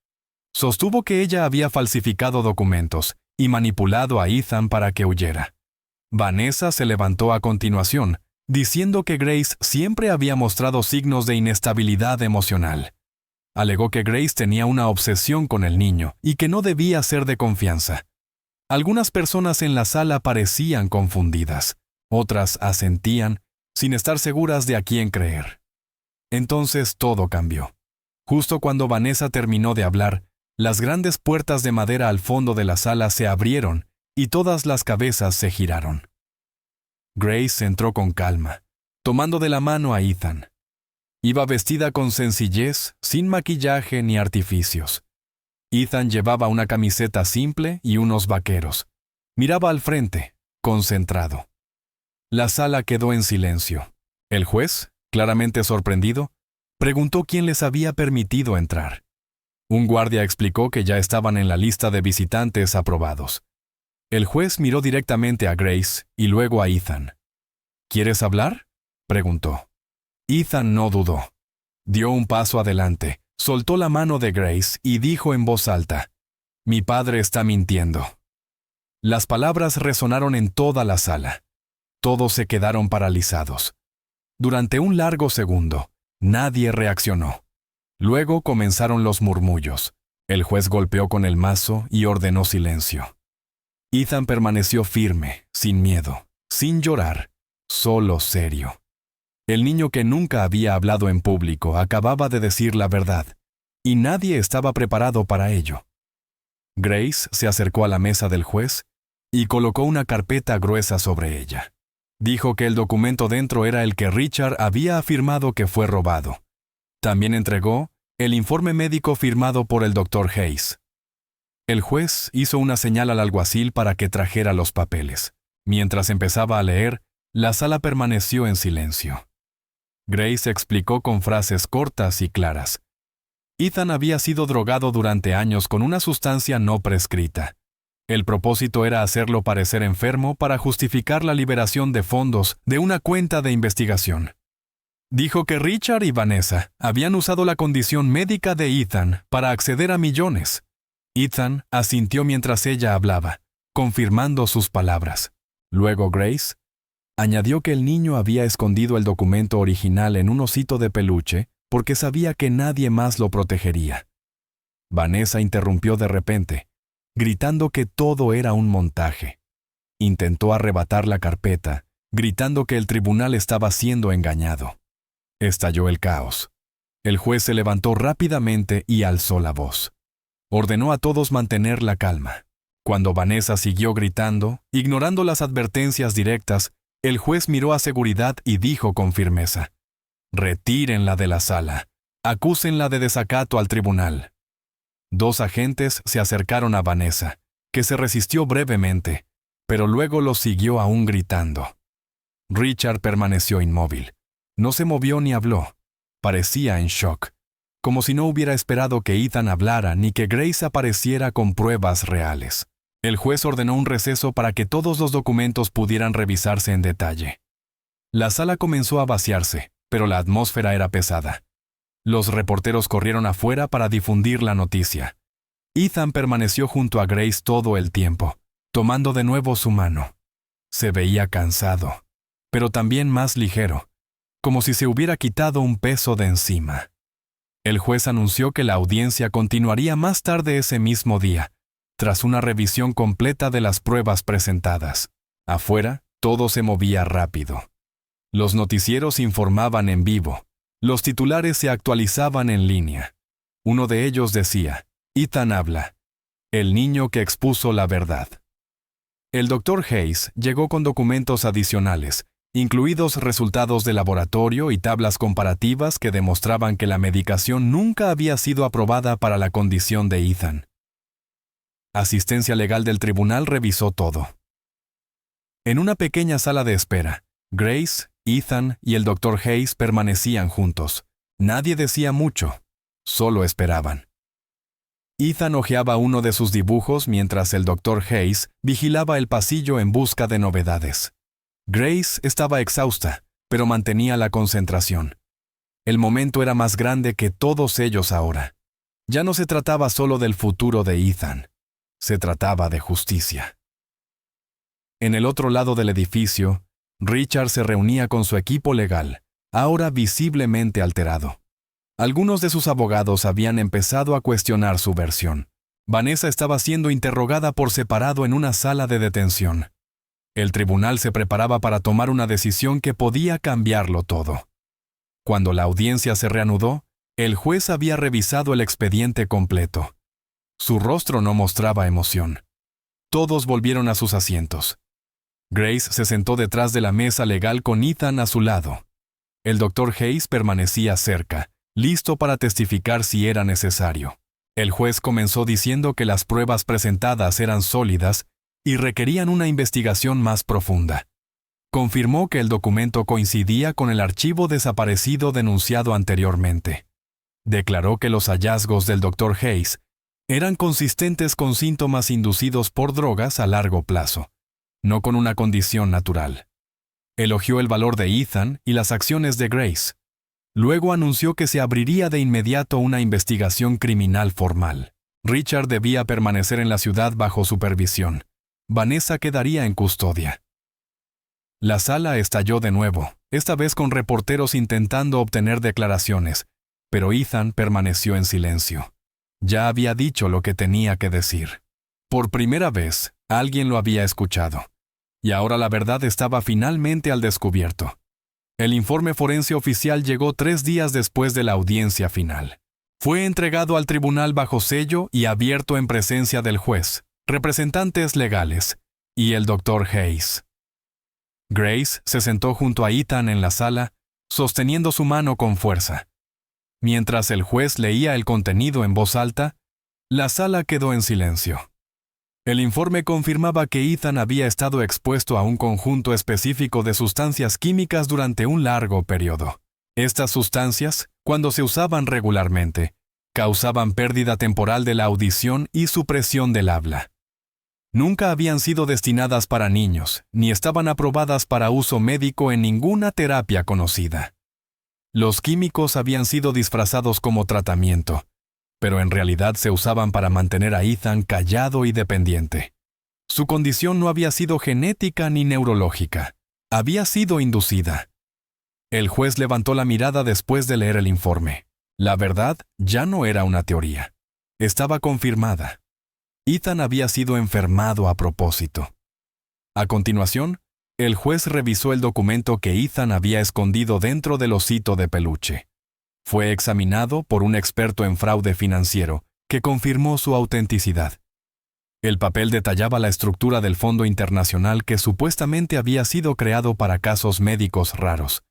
Sostuvo que ella había falsificado documentos y manipulado a Ethan para que huyera. Vanessa se levantó a continuación, diciendo que Grace siempre había mostrado signos de inestabilidad emocional. Alegó que Grace tenía una obsesión con el niño y que no debía ser de confianza. Algunas personas en la sala parecían confundidas, otras asentían, sin estar seguras de a quién creer. Entonces todo cambió. Justo cuando Vanessa terminó de hablar, las grandes puertas de madera al fondo de la sala se abrieron y todas las cabezas se giraron. Grace entró con calma, tomando de la mano a Ethan. Iba vestida con sencillez, sin maquillaje ni artificios. Ethan llevaba una camiseta simple y unos vaqueros. Miraba al frente, concentrado. La sala quedó en silencio. El juez, claramente sorprendido, preguntó quién les había permitido entrar. Un guardia explicó que ya estaban en la lista de visitantes aprobados. El juez miró directamente a Grace y luego a Ethan. ¿Quieres hablar?, preguntó. Ethan no dudó. Dio un paso adelante, soltó la mano de Grace y dijo en voz alta: «Mi padre está mintiendo». Las palabras resonaron en toda la sala. Todos se quedaron paralizados. Durante un largo segundo, nadie reaccionó. Luego comenzaron los murmullos. El juez golpeó con el mazo y ordenó silencio. Ethan permaneció firme, sin miedo, sin llorar, solo serio. El niño que nunca había hablado en público acababa de decir la verdad, y nadie estaba preparado para ello. Grace se acercó a la mesa del juez y colocó una carpeta gruesa sobre ella. Dijo que el documento dentro era el que Richard había afirmado que fue robado. También entregó el informe médico firmado por el Dr. Hayes. El juez hizo una señal al alguacil para que trajera los papeles. Mientras empezaba a leer, la sala permaneció en silencio. Grace explicó con frases cortas y claras. Ethan había sido drogado durante años con una sustancia no prescrita. El propósito era hacerlo parecer enfermo para justificar la liberación de fondos de una cuenta de investigación. Dijo que Richard y Vanessa habían usado la condición médica de Ethan para acceder a millones. Ethan asintió mientras ella hablaba, confirmando sus palabras. Luego Grace añadió que el niño había escondido el documento original en un osito de peluche porque sabía que nadie más lo protegería. Vanessa interrumpió de repente, gritando que todo era un montaje. Intentó arrebatar la carpeta, gritando que el tribunal estaba siendo engañado. Estalló el caos. El juez se levantó rápidamente y alzó la voz. Ordenó a todos mantener la calma. Cuando Vanessa siguió gritando, ignorando las advertencias directas, el juez miró a seguridad y dijo con firmeza: «Retírenla de la sala. Acúsenla de desacato al tribunal». 2 agentes se acercaron a Vanessa, que se resistió brevemente, pero luego lo siguió aún gritando. Richard permaneció inmóvil. No se movió ni habló. Parecía en shock, como si no hubiera esperado que Ethan hablara ni que Grace apareciera con pruebas reales. El juez ordenó un receso para que todos los documentos pudieran revisarse en detalle. La sala comenzó a vaciarse, pero la atmósfera era pesada. Los reporteros corrieron afuera para difundir la noticia. Ethan permaneció junto a Grace todo el tiempo, tomando de nuevo su mano. Se veía cansado, pero también más ligero, como si se hubiera quitado un peso de encima. El juez anunció que la audiencia continuaría más tarde ese mismo día, tras una revisión completa de las pruebas presentadas. Afuera, todo se movía rápido. Los noticieros informaban en vivo. Los titulares se actualizaban en línea. Uno de ellos decía: «Ethan habla. El niño que expuso la verdad». El Dr. Hayes llegó con documentos adicionales, incluidos resultados de laboratorio y tablas comparativas que demostraban que la medicación nunca había sido aprobada para la condición de Ethan. Asistencia legal del tribunal revisó todo. En una pequeña sala de espera, Grace, Ethan y el Dr. Hayes permanecían juntos. Nadie decía mucho, solo esperaban. Ethan hojeaba uno de sus dibujos mientras el Dr. Hayes vigilaba el pasillo en busca de novedades. Grace estaba exhausta, pero mantenía la concentración. El momento era más grande que todos ellos ahora. Ya no se trataba solo del futuro de Ethan. Se trataba de justicia. En el otro lado del edificio, Richard se reunía con su equipo legal, ahora visiblemente alterado. Algunos de sus abogados habían empezado a cuestionar su versión. Vanessa estaba siendo interrogada por separado en una sala de detención. El tribunal se preparaba para tomar una decisión que podía cambiarlo todo. Cuando la audiencia se reanudó, el juez había revisado el expediente completo. Su rostro no mostraba emoción. Todos volvieron a sus asientos. Grace se sentó detrás de la mesa legal con Ethan a su lado. El Dr. Hayes permanecía cerca, listo para testificar si era necesario. El juez comenzó diciendo que las pruebas presentadas eran sólidas y requerían una investigación más profunda. Confirmó que el documento coincidía con el archivo desaparecido denunciado anteriormente. Declaró que los hallazgos del Dr. Hayes eran consistentes con síntomas inducidos por drogas a largo plazo, no con una condición natural. Elogió el valor de Ethan y las acciones de Grace. Luego anunció que se abriría de inmediato una investigación criminal formal. Richard debía permanecer en la ciudad bajo supervisión. Vanessa quedaría en custodia. La sala estalló de nuevo, esta vez con reporteros intentando obtener declaraciones, Pero Ethan permaneció en silencio. Ya había dicho lo que tenía que decir. Por primera vez, alguien lo había escuchado. Y ahora la verdad estaba finalmente al descubierto. El informe forense oficial llegó 3 días después de la audiencia final. Fue entregado al tribunal bajo sello y abierto en presencia del juez, representantes legales, y el Dr. Hayes. Grace se sentó junto a Ethan en la sala, sosteniendo su mano con fuerza. Mientras el juez leía el contenido en voz alta, la sala quedó en silencio. El informe confirmaba que Ethan había estado expuesto a un conjunto específico de sustancias químicas durante un largo periodo. Estas sustancias, cuando se usaban regularmente, causaban pérdida temporal de la audición y supresión del habla. Nunca habían sido destinadas para niños, ni estaban aprobadas para uso médico en ninguna terapia conocida. Los químicos habían sido disfrazados como tratamiento, pero en realidad se usaban para mantener a Ethan callado y dependiente. Su condición no había sido genética ni neurológica, había sido inducida. El juez levantó la mirada después de leer el informe. La verdad ya no era una teoría. Estaba confirmada. Ethan había sido enfermado a propósito. A continuación, el juez revisó el documento que Ethan había escondido dentro del osito de peluche. Fue examinado por un experto en fraude financiero, que confirmó su autenticidad. El papel detallaba la estructura del fondo internacional que supuestamente había sido creado para casos médicos raros.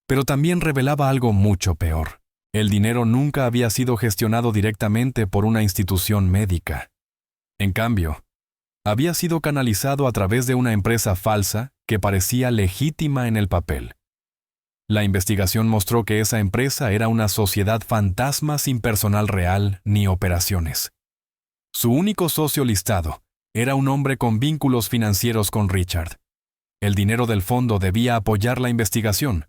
Pero también revelaba algo mucho peor. El dinero nunca había sido gestionado directamente por una institución médica. En cambio, había sido canalizado a través de una empresa falsa que parecía legítima en el papel. La investigación mostró que esa empresa era una sociedad fantasma sin personal real ni operaciones. Su único socio listado era un hombre con vínculos financieros con Richard. El dinero del fondo debía apoyar la investigación,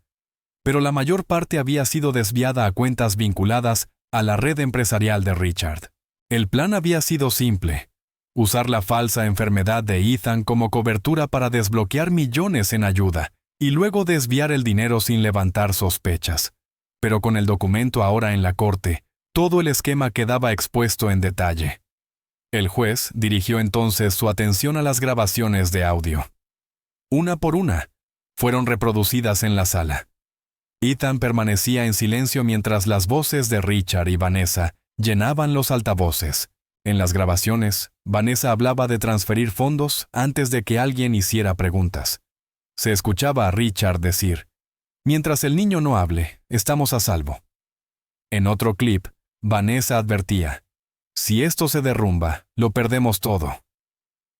pero la mayor parte había sido desviada a cuentas vinculadas a la red empresarial de Richard. El plan había sido simple: usar la falsa enfermedad de Ethan como cobertura para desbloquear millones en ayuda y luego desviar el dinero sin levantar sospechas. Pero con el documento ahora en la corte, todo el esquema quedaba expuesto en detalle. El juez dirigió entonces su atención a las grabaciones de audio. Una por una, fueron reproducidas en la sala. Ethan permanecía en silencio mientras las voces de Richard y Vanessa llenaban los altavoces. En las grabaciones, Vanessa hablaba de transferir fondos antes de que alguien hiciera preguntas. Se escuchaba a Richard decir: «Mientras el niño no hable, estamos a salvo». En otro clip, Vanessa advertía: «Si esto se derrumba, lo perdemos todo».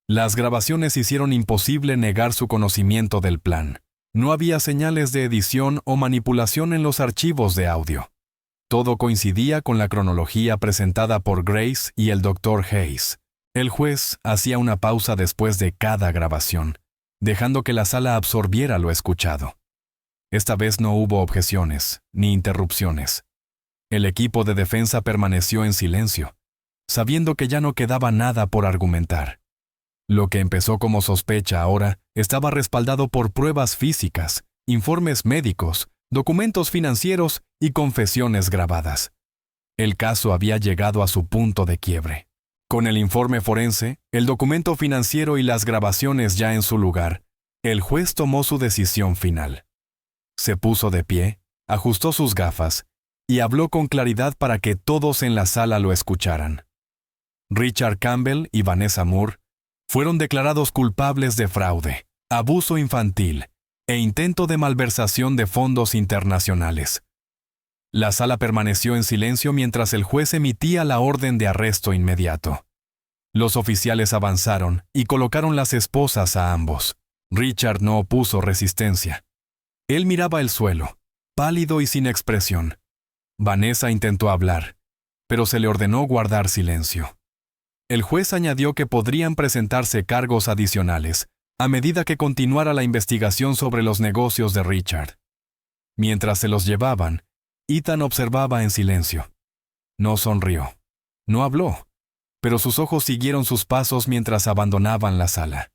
Las grabaciones hicieron imposible negar su conocimiento del plan. No había señales de edición o manipulación en los archivos de audio. Todo coincidía con la cronología presentada por Grace y el Dr. Hayes. El juez hacía una pausa después de cada grabación, dejando que la sala absorbiera lo escuchado. Esta vez no hubo objeciones ni interrupciones. El equipo de defensa permaneció en silencio, sabiendo que ya no quedaba nada por argumentar. Lo que empezó como sospecha ahora estaba respaldado por pruebas físicas, informes médicos, documentos financieros y confesiones grabadas. El caso había llegado a su punto de quiebre. Con el informe forense, el documento financiero y las grabaciones ya en su lugar, el juez tomó su decisión final. Se puso de pie, ajustó sus gafas y habló con claridad para que todos en la sala lo escucharan. Richard Campbell y Vanessa Moore fueron declarados culpables de fraude, abuso infantil e intento de malversación de fondos internacionales. La sala permaneció en silencio mientras el juez emitía la orden de arresto inmediato. Los oficiales avanzaron y colocaron las esposas a ambos. Richard no opuso resistencia. Él miraba el suelo, pálido y sin expresión. Vanessa intentó hablar, pero se le ordenó guardar silencio. El juez añadió que podrían presentarse cargos adicionales a medida que continuara la investigación sobre los negocios de Richard. Mientras se los llevaban, Ethan observaba en silencio. No sonrió. No habló, pero sus ojos siguieron sus pasos mientras abandonaban la sala.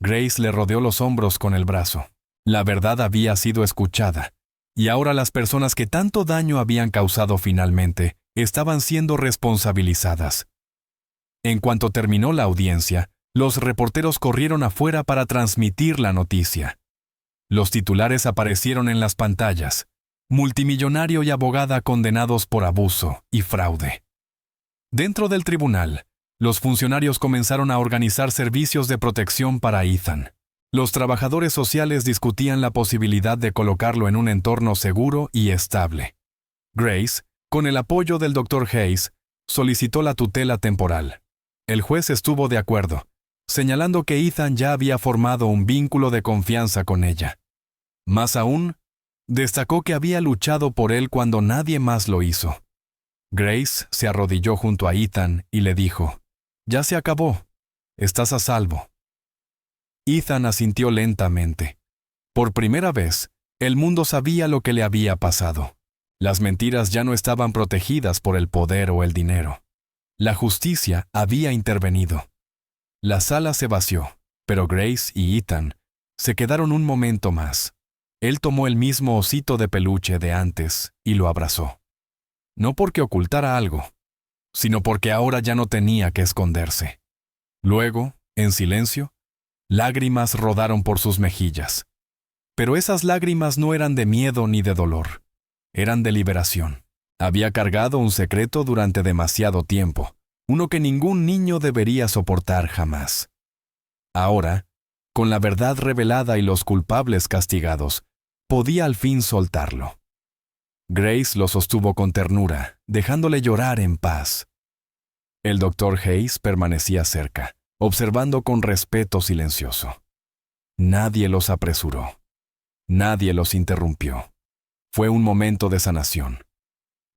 Grace le rodeó los hombros con el brazo. La verdad había sido escuchada, Y ahora las personas que tanto daño habían causado finalmente estaban siendo responsabilizadas. En cuanto terminó la audiencia, los reporteros corrieron afuera para transmitir la noticia. Los titulares aparecieron en las pantallas: multimillonario y abogada condenados por abuso y fraude. Dentro del tribunal, los funcionarios comenzaron a organizar servicios de protección para Ethan. Los trabajadores sociales discutían la posibilidad de colocarlo en un entorno seguro y estable. Grace, con el apoyo del Dr. Hayes, solicitó la tutela temporal. El juez estuvo de acuerdo, señalando que Ethan ya había formado un vínculo de confianza con ella. Más aún, destacó que había luchado por él cuando nadie más lo hizo. Grace se arrodilló junto a Ethan y le dijo: «Ya se acabó. Estás a salvo». Ethan asintió lentamente. Por primera vez, el mundo sabía lo que le había pasado. Las mentiras ya no estaban protegidas por el poder o el dinero. La justicia había intervenido. La sala se vació, pero Grace y Ethan se quedaron un momento más. Él tomó el mismo osito de peluche de antes y lo abrazó. No porque ocultara algo, sino porque ahora ya no tenía que esconderse. Luego, en silencio, lágrimas rodaron por sus mejillas. Pero esas lágrimas no eran de miedo ni de dolor. Eran de liberación. Había cargado un secreto durante demasiado tiempo, uno que ningún niño debería soportar jamás. Ahora, con la verdad revelada y los culpables castigados, podía al fin soltarlo. Grace lo sostuvo con ternura, dejándole llorar en paz. El Dr. Hayes permanecía cerca, observando con respeto silencioso. Nadie los apresuró. Nadie los interrumpió. Fue un momento de sanación.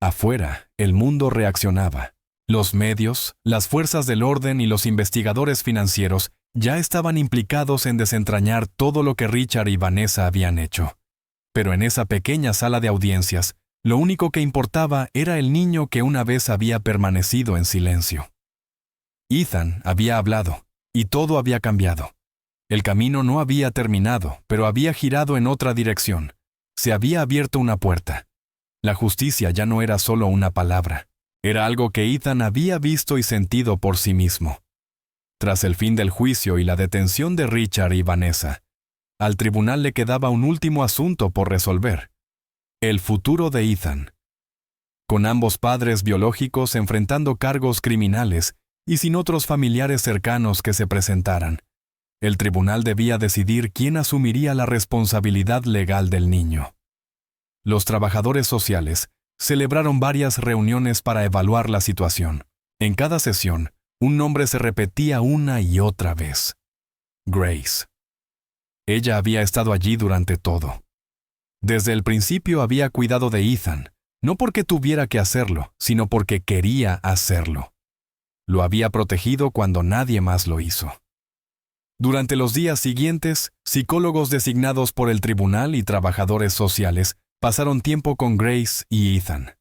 Afuera, el mundo reaccionaba. Los medios, las fuerzas del orden y los investigadores financieros ya estaban implicados en desentrañar todo lo que Richard y Vanessa habían hecho. Pero en esa pequeña sala de audiencias, lo único que importaba era el niño que una vez había permanecido en silencio. Ethan había hablado, y todo había cambiado. El camino no había terminado, pero había girado en otra dirección. Se había abierto una puerta. La justicia ya no era solo una palabra. Era algo que Ethan había visto y sentido por sí mismo. Tras el fin del juicio y la detención de Richard y Vanessa, al tribunal le quedaba un último asunto por resolver: el futuro de Ethan. Con ambos padres biológicos enfrentando cargos criminales y sin otros familiares cercanos que se presentaran, el tribunal debía decidir quién asumiría la responsabilidad legal del niño. Los trabajadores sociales celebraron varias reuniones para evaluar la situación. En cada sesión, un nombre se repetía una y otra vez: Grace. Ella había estado allí durante todo. Desde el principio había cuidado de Ethan, no porque tuviera que hacerlo, sino porque quería hacerlo. Lo había protegido cuando nadie más lo hizo. Durante los días siguientes, psicólogos designados por el tribunal y trabajadores sociales pasaron tiempo con Grace y Ethan.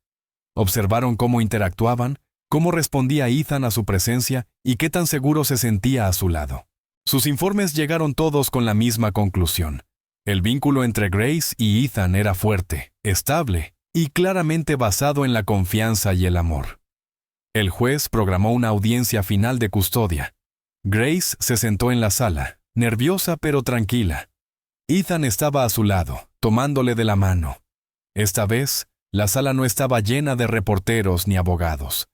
Observaron cómo interactuaban, cómo respondía Ethan a su presencia y qué tan seguro se sentía a su lado. Sus informes llegaron todos con la misma conclusión. El vínculo entre Grace y Ethan era fuerte, estable y claramente basado en la confianza y el amor. El juez programó una audiencia final de custodia. Grace se sentó en la sala, nerviosa pero tranquila. Ethan estaba a su lado, tomándole de la mano. Esta vez, la sala no estaba llena de reporteros ni abogados.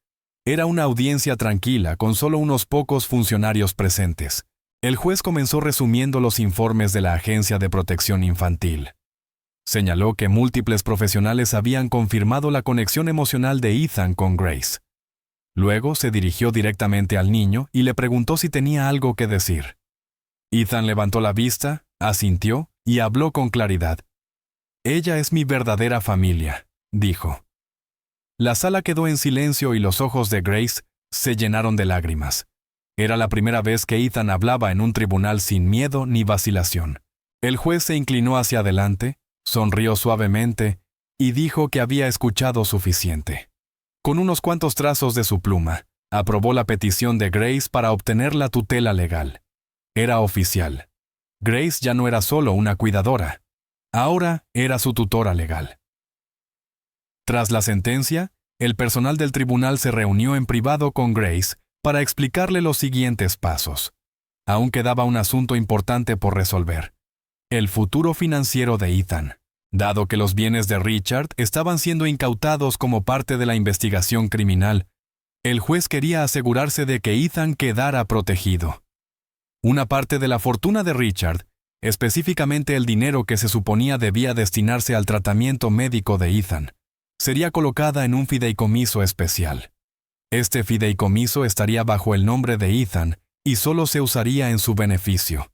Era una audiencia tranquila con solo unos pocos funcionarios presentes. El juez comenzó resumiendo los informes de la Agencia de Protección Infantil. Señaló que múltiples profesionales habían confirmado la conexión emocional de Ethan con Grace. Luego se dirigió directamente al niño y le preguntó si tenía algo que decir. Ethan levantó la vista, asintió y habló con claridad. «Ella es mi verdadera familia», dijo. La sala quedó en silencio y los ojos de Grace se llenaron de lágrimas. Era la primera vez que Ethan hablaba en un tribunal sin miedo ni vacilación. El juez se inclinó hacia adelante, sonrió suavemente y dijo que había escuchado suficiente. Con unos cuantos trazos de su pluma, aprobó la petición de Grace para obtener la tutela legal. Era oficial. Grace ya no era solo una cuidadora. Ahora era su tutora legal. Tras la sentencia, el personal del tribunal se reunió en privado con Grace para explicarle los siguientes pasos. Aún quedaba un asunto importante por resolver: el futuro financiero de Ethan. Dado que los bienes de Richard estaban siendo incautados como parte de la investigación criminal, el juez quería asegurarse de que Ethan quedara protegido. Una parte de la fortuna de Richard, específicamente el dinero que se suponía debía destinarse al tratamiento médico de Ethan, sería colocada en un fideicomiso especial. Este fideicomiso estaría bajo el nombre de Ethan y solo se usaría en su beneficio.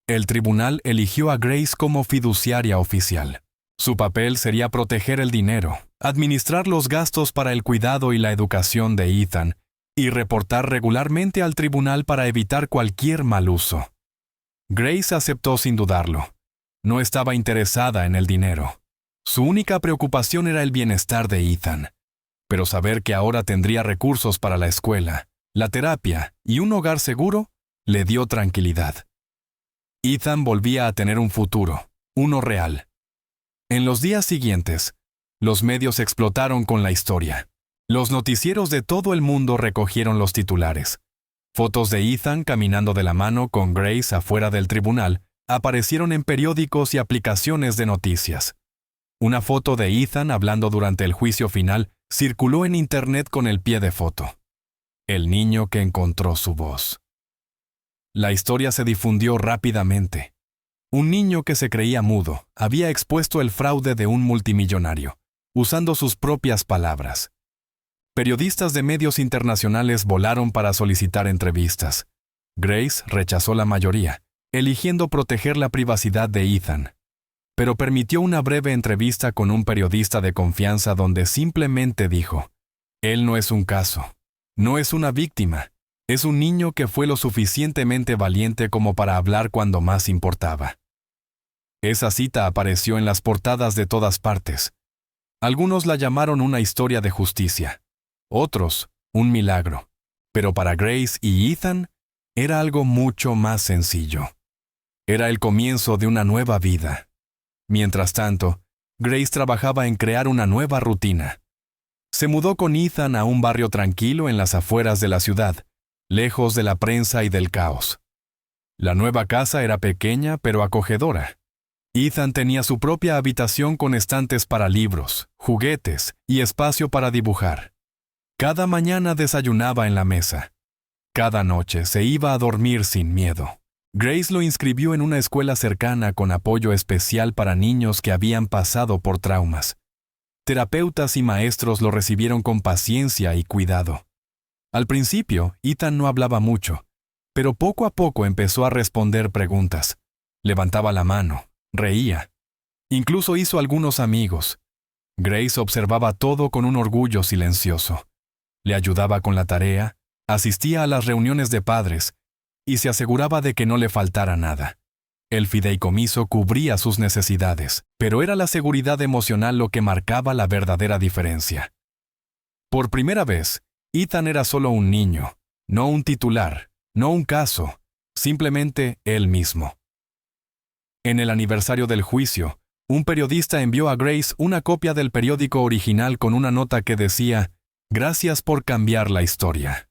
El tribunal eligió a Grace como fiduciaria oficial. Su papel sería proteger el dinero, administrar los gastos para el cuidado y la educación de Ethan, y reportar regularmente al tribunal para evitar cualquier mal uso. Grace aceptó sin dudarlo. No estaba interesada en el dinero. Su única preocupación era el bienestar de Ethan. Pero saber que ahora tendría recursos para la escuela, la terapia y un hogar seguro le dio tranquilidad. Ethan volvía a tener un futuro, uno real. En los días siguientes, los medios explotaron con la historia. Los noticieros de todo el mundo recogieron los titulares. Fotos de Ethan caminando de la mano con Grace afuera del tribunal aparecieron en periódicos y aplicaciones de noticias. Una foto de Ethan hablando durante el juicio final circuló en Internet con el pie de foto: el niño que encontró su voz. La historia se difundió rápidamente. Un niño que se creía mudo había expuesto el fraude de un multimillonario, usando sus propias palabras. Periodistas de medios internacionales volaron para solicitar entrevistas. Grace rechazó la mayoría, eligiendo proteger la privacidad de Ethan, pero permitió una breve entrevista con un periodista de confianza donde simplemente dijo: él no es un caso, no es una víctima, es un niño que fue lo suficientemente valiente como para hablar cuando más importaba. Esa cita apareció en las portadas de todas partes. Algunos la llamaron una historia de justicia, otros un milagro, pero para Grace y Ethan era algo mucho más sencillo. Era el comienzo de una nueva vida. Mientras tanto, Grace trabajaba en crear una nueva rutina. Se mudó con Ethan a un barrio tranquilo en las afueras de la ciudad, lejos de la prensa y del caos. La nueva casa era pequeña pero acogedora. Ethan tenía su propia habitación con estantes para libros, juguetes y espacio para dibujar. Cada mañana desayunaba en la mesa. Cada noche se iba a dormir sin miedo. Grace lo inscribió en una escuela cercana con apoyo especial para niños que habían pasado por traumas. Terapeutas y maestros lo recibieron con paciencia y cuidado. Al principio, Ethan no hablaba mucho, pero poco a poco empezó a responder preguntas. Levantaba la mano, reía. Incluso hizo algunos amigos. Grace observaba todo con un orgullo silencioso. Le ayudaba con la tarea, asistía a las reuniones de padres y se aseguraba de que no le faltara nada. El fideicomiso cubría sus necesidades, pero era la seguridad emocional lo que marcaba la verdadera diferencia. Por primera vez, Ethan era solo un niño, no un titular, no un caso, simplemente él mismo. En el aniversario del juicio, un periodista envió a Grace una copia del periódico original con una nota que decía: «Gracias por cambiar la historia».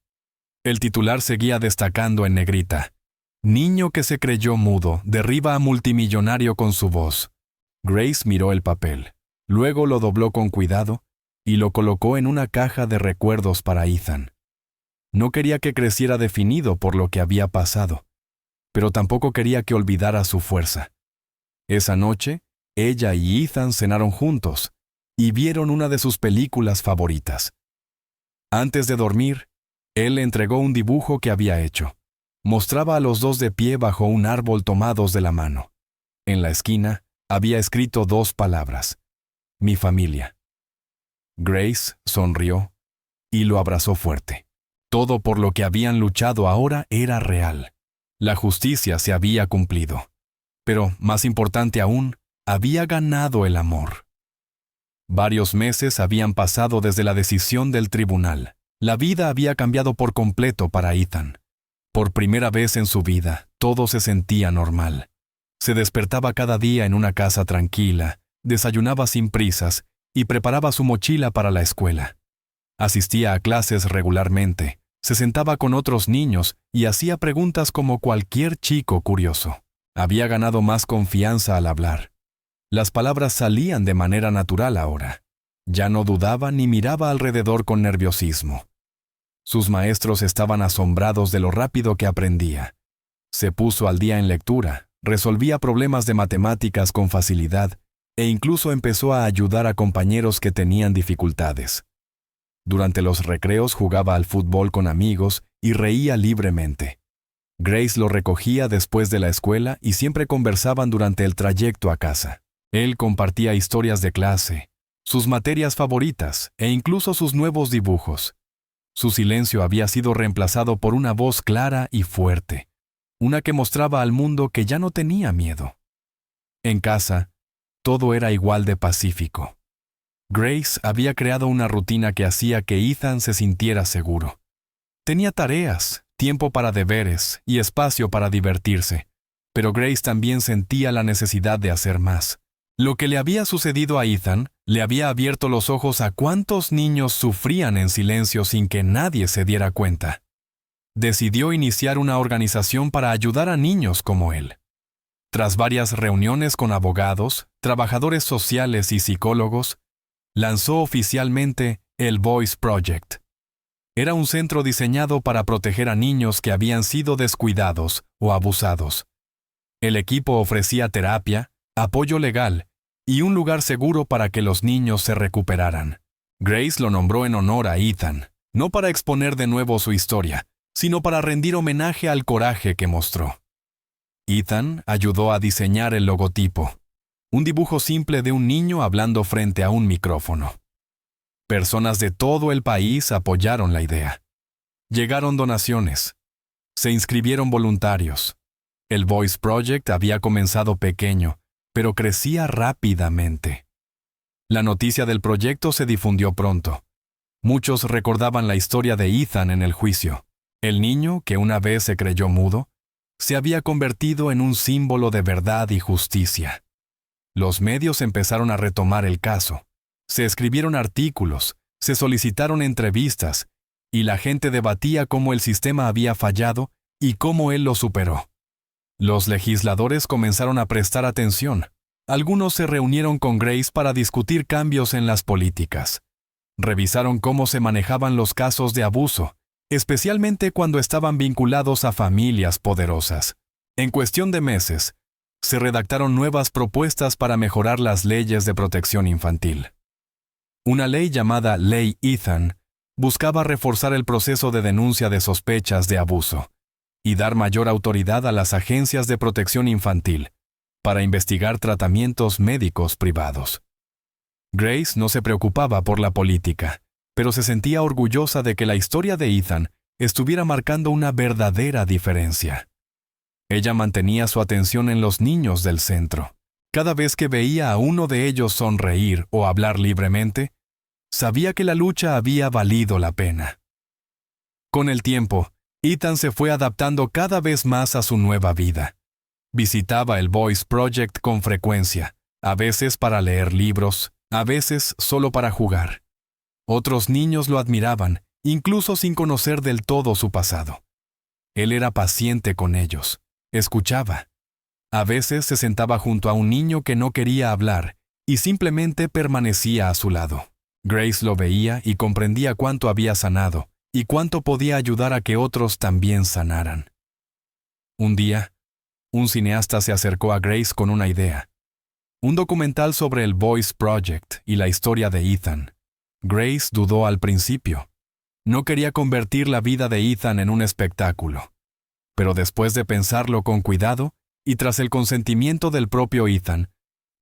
El titular seguía destacando en negrita: «Niño que se creyó mudo, derriba a multimillonario con su voz». Grace miró el papel, luego lo dobló con cuidado y lo colocó en una caja de recuerdos para Ethan. No quería que creciera definido por lo que había pasado, pero tampoco quería que olvidara su fuerza. Esa noche, ella y Ethan cenaron juntos y vieron una de sus películas favoritas. Antes de dormir, él le entregó un dibujo que había hecho. Mostraba a los dos de pie bajo un árbol tomados de la mano. En la esquina había escrito 2 palabras: «Mi familia». Grace sonrió y lo abrazó fuerte. Todo por lo que habían luchado ahora era real. La justicia se había cumplido. Pero, más importante aún, había ganado el amor. Varios meses habían pasado desde la decisión del tribunal. La vida había cambiado por completo para Ethan. Por primera vez en su vida, todo se sentía normal. Se despertaba cada día en una casa tranquila, desayunaba sin prisas y preparaba su mochila para la escuela. Asistía a clases regularmente, se sentaba con otros niños y hacía preguntas como cualquier chico curioso. Había ganado más confianza al hablar. Las palabras salían de manera natural ahora. Ya no dudaba ni miraba alrededor con nerviosismo. Sus maestros estaban asombrados de lo rápido que aprendía. Se puso al día en lectura, resolvía problemas de matemáticas con facilidad e incluso empezó a ayudar a compañeros que tenían dificultades. Durante los recreos jugaba al fútbol con amigos y reía libremente. Grace lo recogía después de la escuela y siempre conversaban durante el trayecto a casa. Él compartía historias de clase, sus materias favoritas e incluso sus nuevos dibujos. Su silencio había sido reemplazado por una voz clara y fuerte, una que mostraba al mundo que ya no tenía miedo. En casa, todo era igual de pacífico. Grace había creado una rutina que hacía que Ethan se sintiera seguro. Tenía tareas, tiempo para deberes y espacio para divertirse, pero Grace también sentía la necesidad de hacer más. Lo que le había sucedido a Ethan le había abierto los ojos a cuántos niños sufrían en silencio sin que nadie se diera cuenta. Decidió iniciar una organización para ayudar a niños como él. Tras varias reuniones con abogados, trabajadores sociales y psicólogos, lanzó oficialmente el Voice Project. Era un centro diseñado para proteger a niños que habían sido descuidados o abusados. El equipo ofrecía terapia, apoyo legal y un lugar seguro para que los niños se recuperaran. Grace lo nombró en honor a Ethan, no para exponer de nuevo su historia, sino para rendir homenaje al coraje que mostró. Ethan ayudó a diseñar el logotipo, un dibujo simple de un niño hablando frente a un micrófono. Personas de todo el país apoyaron la idea. Llegaron donaciones. Se inscribieron voluntarios. El Voice Project había comenzado pequeño, pero crecía rápidamente. La noticia del proyecto se difundió pronto. Muchos recordaban la historia de Ethan en el juicio. El niño, que una vez se creyó mudo, se había convertido en un símbolo de verdad y justicia. Los medios empezaron a retomar el caso. Se escribieron artículos, se solicitaron entrevistas, y la gente debatía cómo el sistema había fallado y cómo él lo superó. Los legisladores comenzaron a prestar atención. Algunos se reunieron con Grace para discutir cambios en las políticas. Revisaron cómo se manejaban los casos de abuso, especialmente cuando estaban vinculados a familias poderosas. En cuestión de meses, se redactaron nuevas propuestas para mejorar las leyes de protección infantil. Una ley llamada Ley Ethan buscaba reforzar el proceso de denuncia de sospechas de abuso y dar mayor autoridad a las agencias de protección infantil para investigar tratamientos médicos privados. Grace no se preocupaba por la política, pero se sentía orgullosa de que la historia de Ethan estuviera marcando una verdadera diferencia. Ella mantenía su atención en los niños del centro. Cada vez que veía a uno de ellos sonreír o hablar libremente, sabía que la lucha había valido la pena. Con el tiempo, Ethan se fue adaptando cada vez más a su nueva vida. Visitaba el Voice Project con frecuencia, a veces para leer libros, a veces solo para jugar. Otros niños lo admiraban, incluso sin conocer del todo su pasado. Él era paciente con ellos, escuchaba. A veces se sentaba junto a un niño que no quería hablar y simplemente permanecía a su lado. Grace lo veía y comprendía cuánto había sanado y cuánto podía ayudar a que otros también sanaran. Un día, un cineasta se acercó a Grace con una idea. Un documental sobre el Voice Project y la historia de Ethan. Grace dudó al principio. No quería convertir la vida de Ethan en un espectáculo. Pero después de pensarlo con cuidado, y tras el consentimiento del propio Ethan,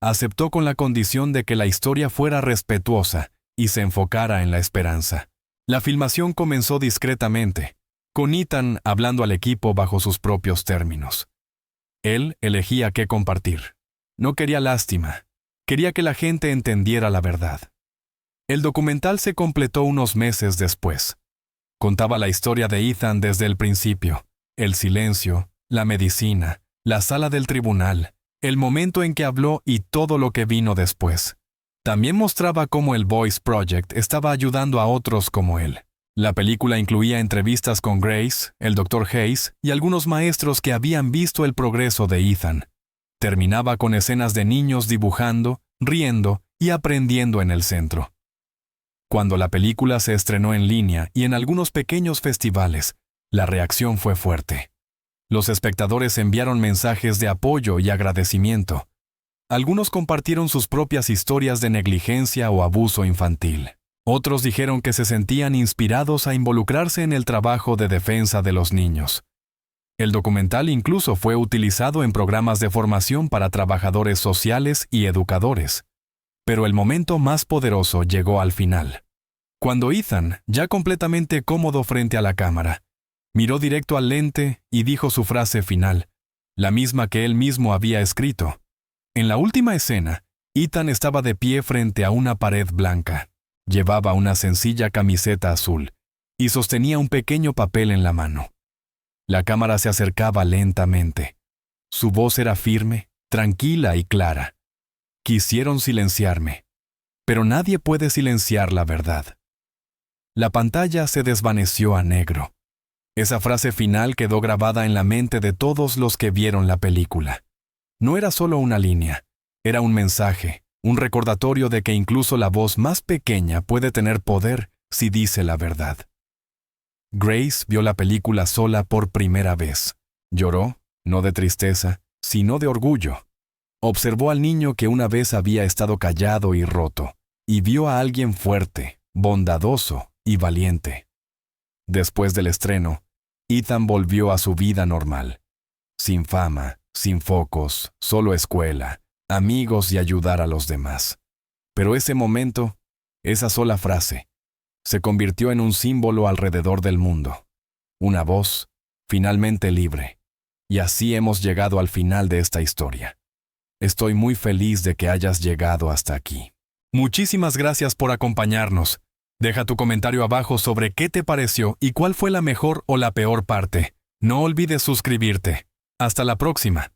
aceptó con la condición de que la historia fuera respetuosa y se enfocara en la esperanza. La filmación comenzó discretamente, con Ethan hablando al equipo bajo sus propios términos. Él elegía qué compartir. No quería lástima, quería que la gente entendiera la verdad. El documental se completó unos meses después. Contaba la historia de Ethan desde el principio, el silencio, la medicina, la sala del tribunal, el momento en que habló y todo lo que vino después. También mostraba cómo el Voice Project estaba ayudando a otros como él. La película incluía entrevistas con Grace, el Dr. Hayes y algunos maestros que habían visto el progreso de Ethan. Terminaba con escenas de niños dibujando, riendo y aprendiendo en el centro. Cuando la película se estrenó en línea y en algunos pequeños festivales, la reacción fue fuerte. Los espectadores enviaron mensajes de apoyo y agradecimiento. Algunos compartieron sus propias historias de negligencia o abuso infantil. Otros dijeron que se sentían inspirados a involucrarse en el trabajo de defensa de los niños. El documental incluso fue utilizado en programas de formación para trabajadores sociales y educadores. Pero el momento más poderoso llegó al final. Cuando Ethan, ya completamente cómodo frente a la cámara, miró directo al lente y dijo su frase final, la misma que él mismo había escrito. En la última escena, Ethan estaba de pie frente a una pared blanca. Llevaba una sencilla camiseta azul y sostenía un pequeño papel en la mano. La cámara se acercaba lentamente. Su voz era firme, tranquila y clara. Quisieron silenciarme, pero nadie puede silenciar la verdad. La pantalla se desvaneció a negro. Esa frase final quedó grabada en la mente de todos los que vieron la película. No era solo una línea, era un mensaje, un recordatorio de que incluso la voz más pequeña puede tener poder si dice la verdad. Grace vio la película sola por primera vez. Lloró, no de tristeza, sino de orgullo. Observó al niño que una vez había estado callado y roto, y vio a alguien fuerte, bondadoso y valiente. Después del estreno, Ethan volvió a su vida normal. Sin fama, sin focos, solo escuela, amigos y ayudar a los demás. Pero ese momento, esa sola frase, se convirtió en un símbolo alrededor del mundo. Una voz, finalmente libre. Y así hemos llegado al final de esta historia. Estoy muy feliz de que hayas llegado hasta aquí. Muchísimas gracias por acompañarnos. Deja tu comentario abajo sobre qué te pareció y cuál fue la mejor o la peor parte. No olvides suscribirte. Hasta la próxima.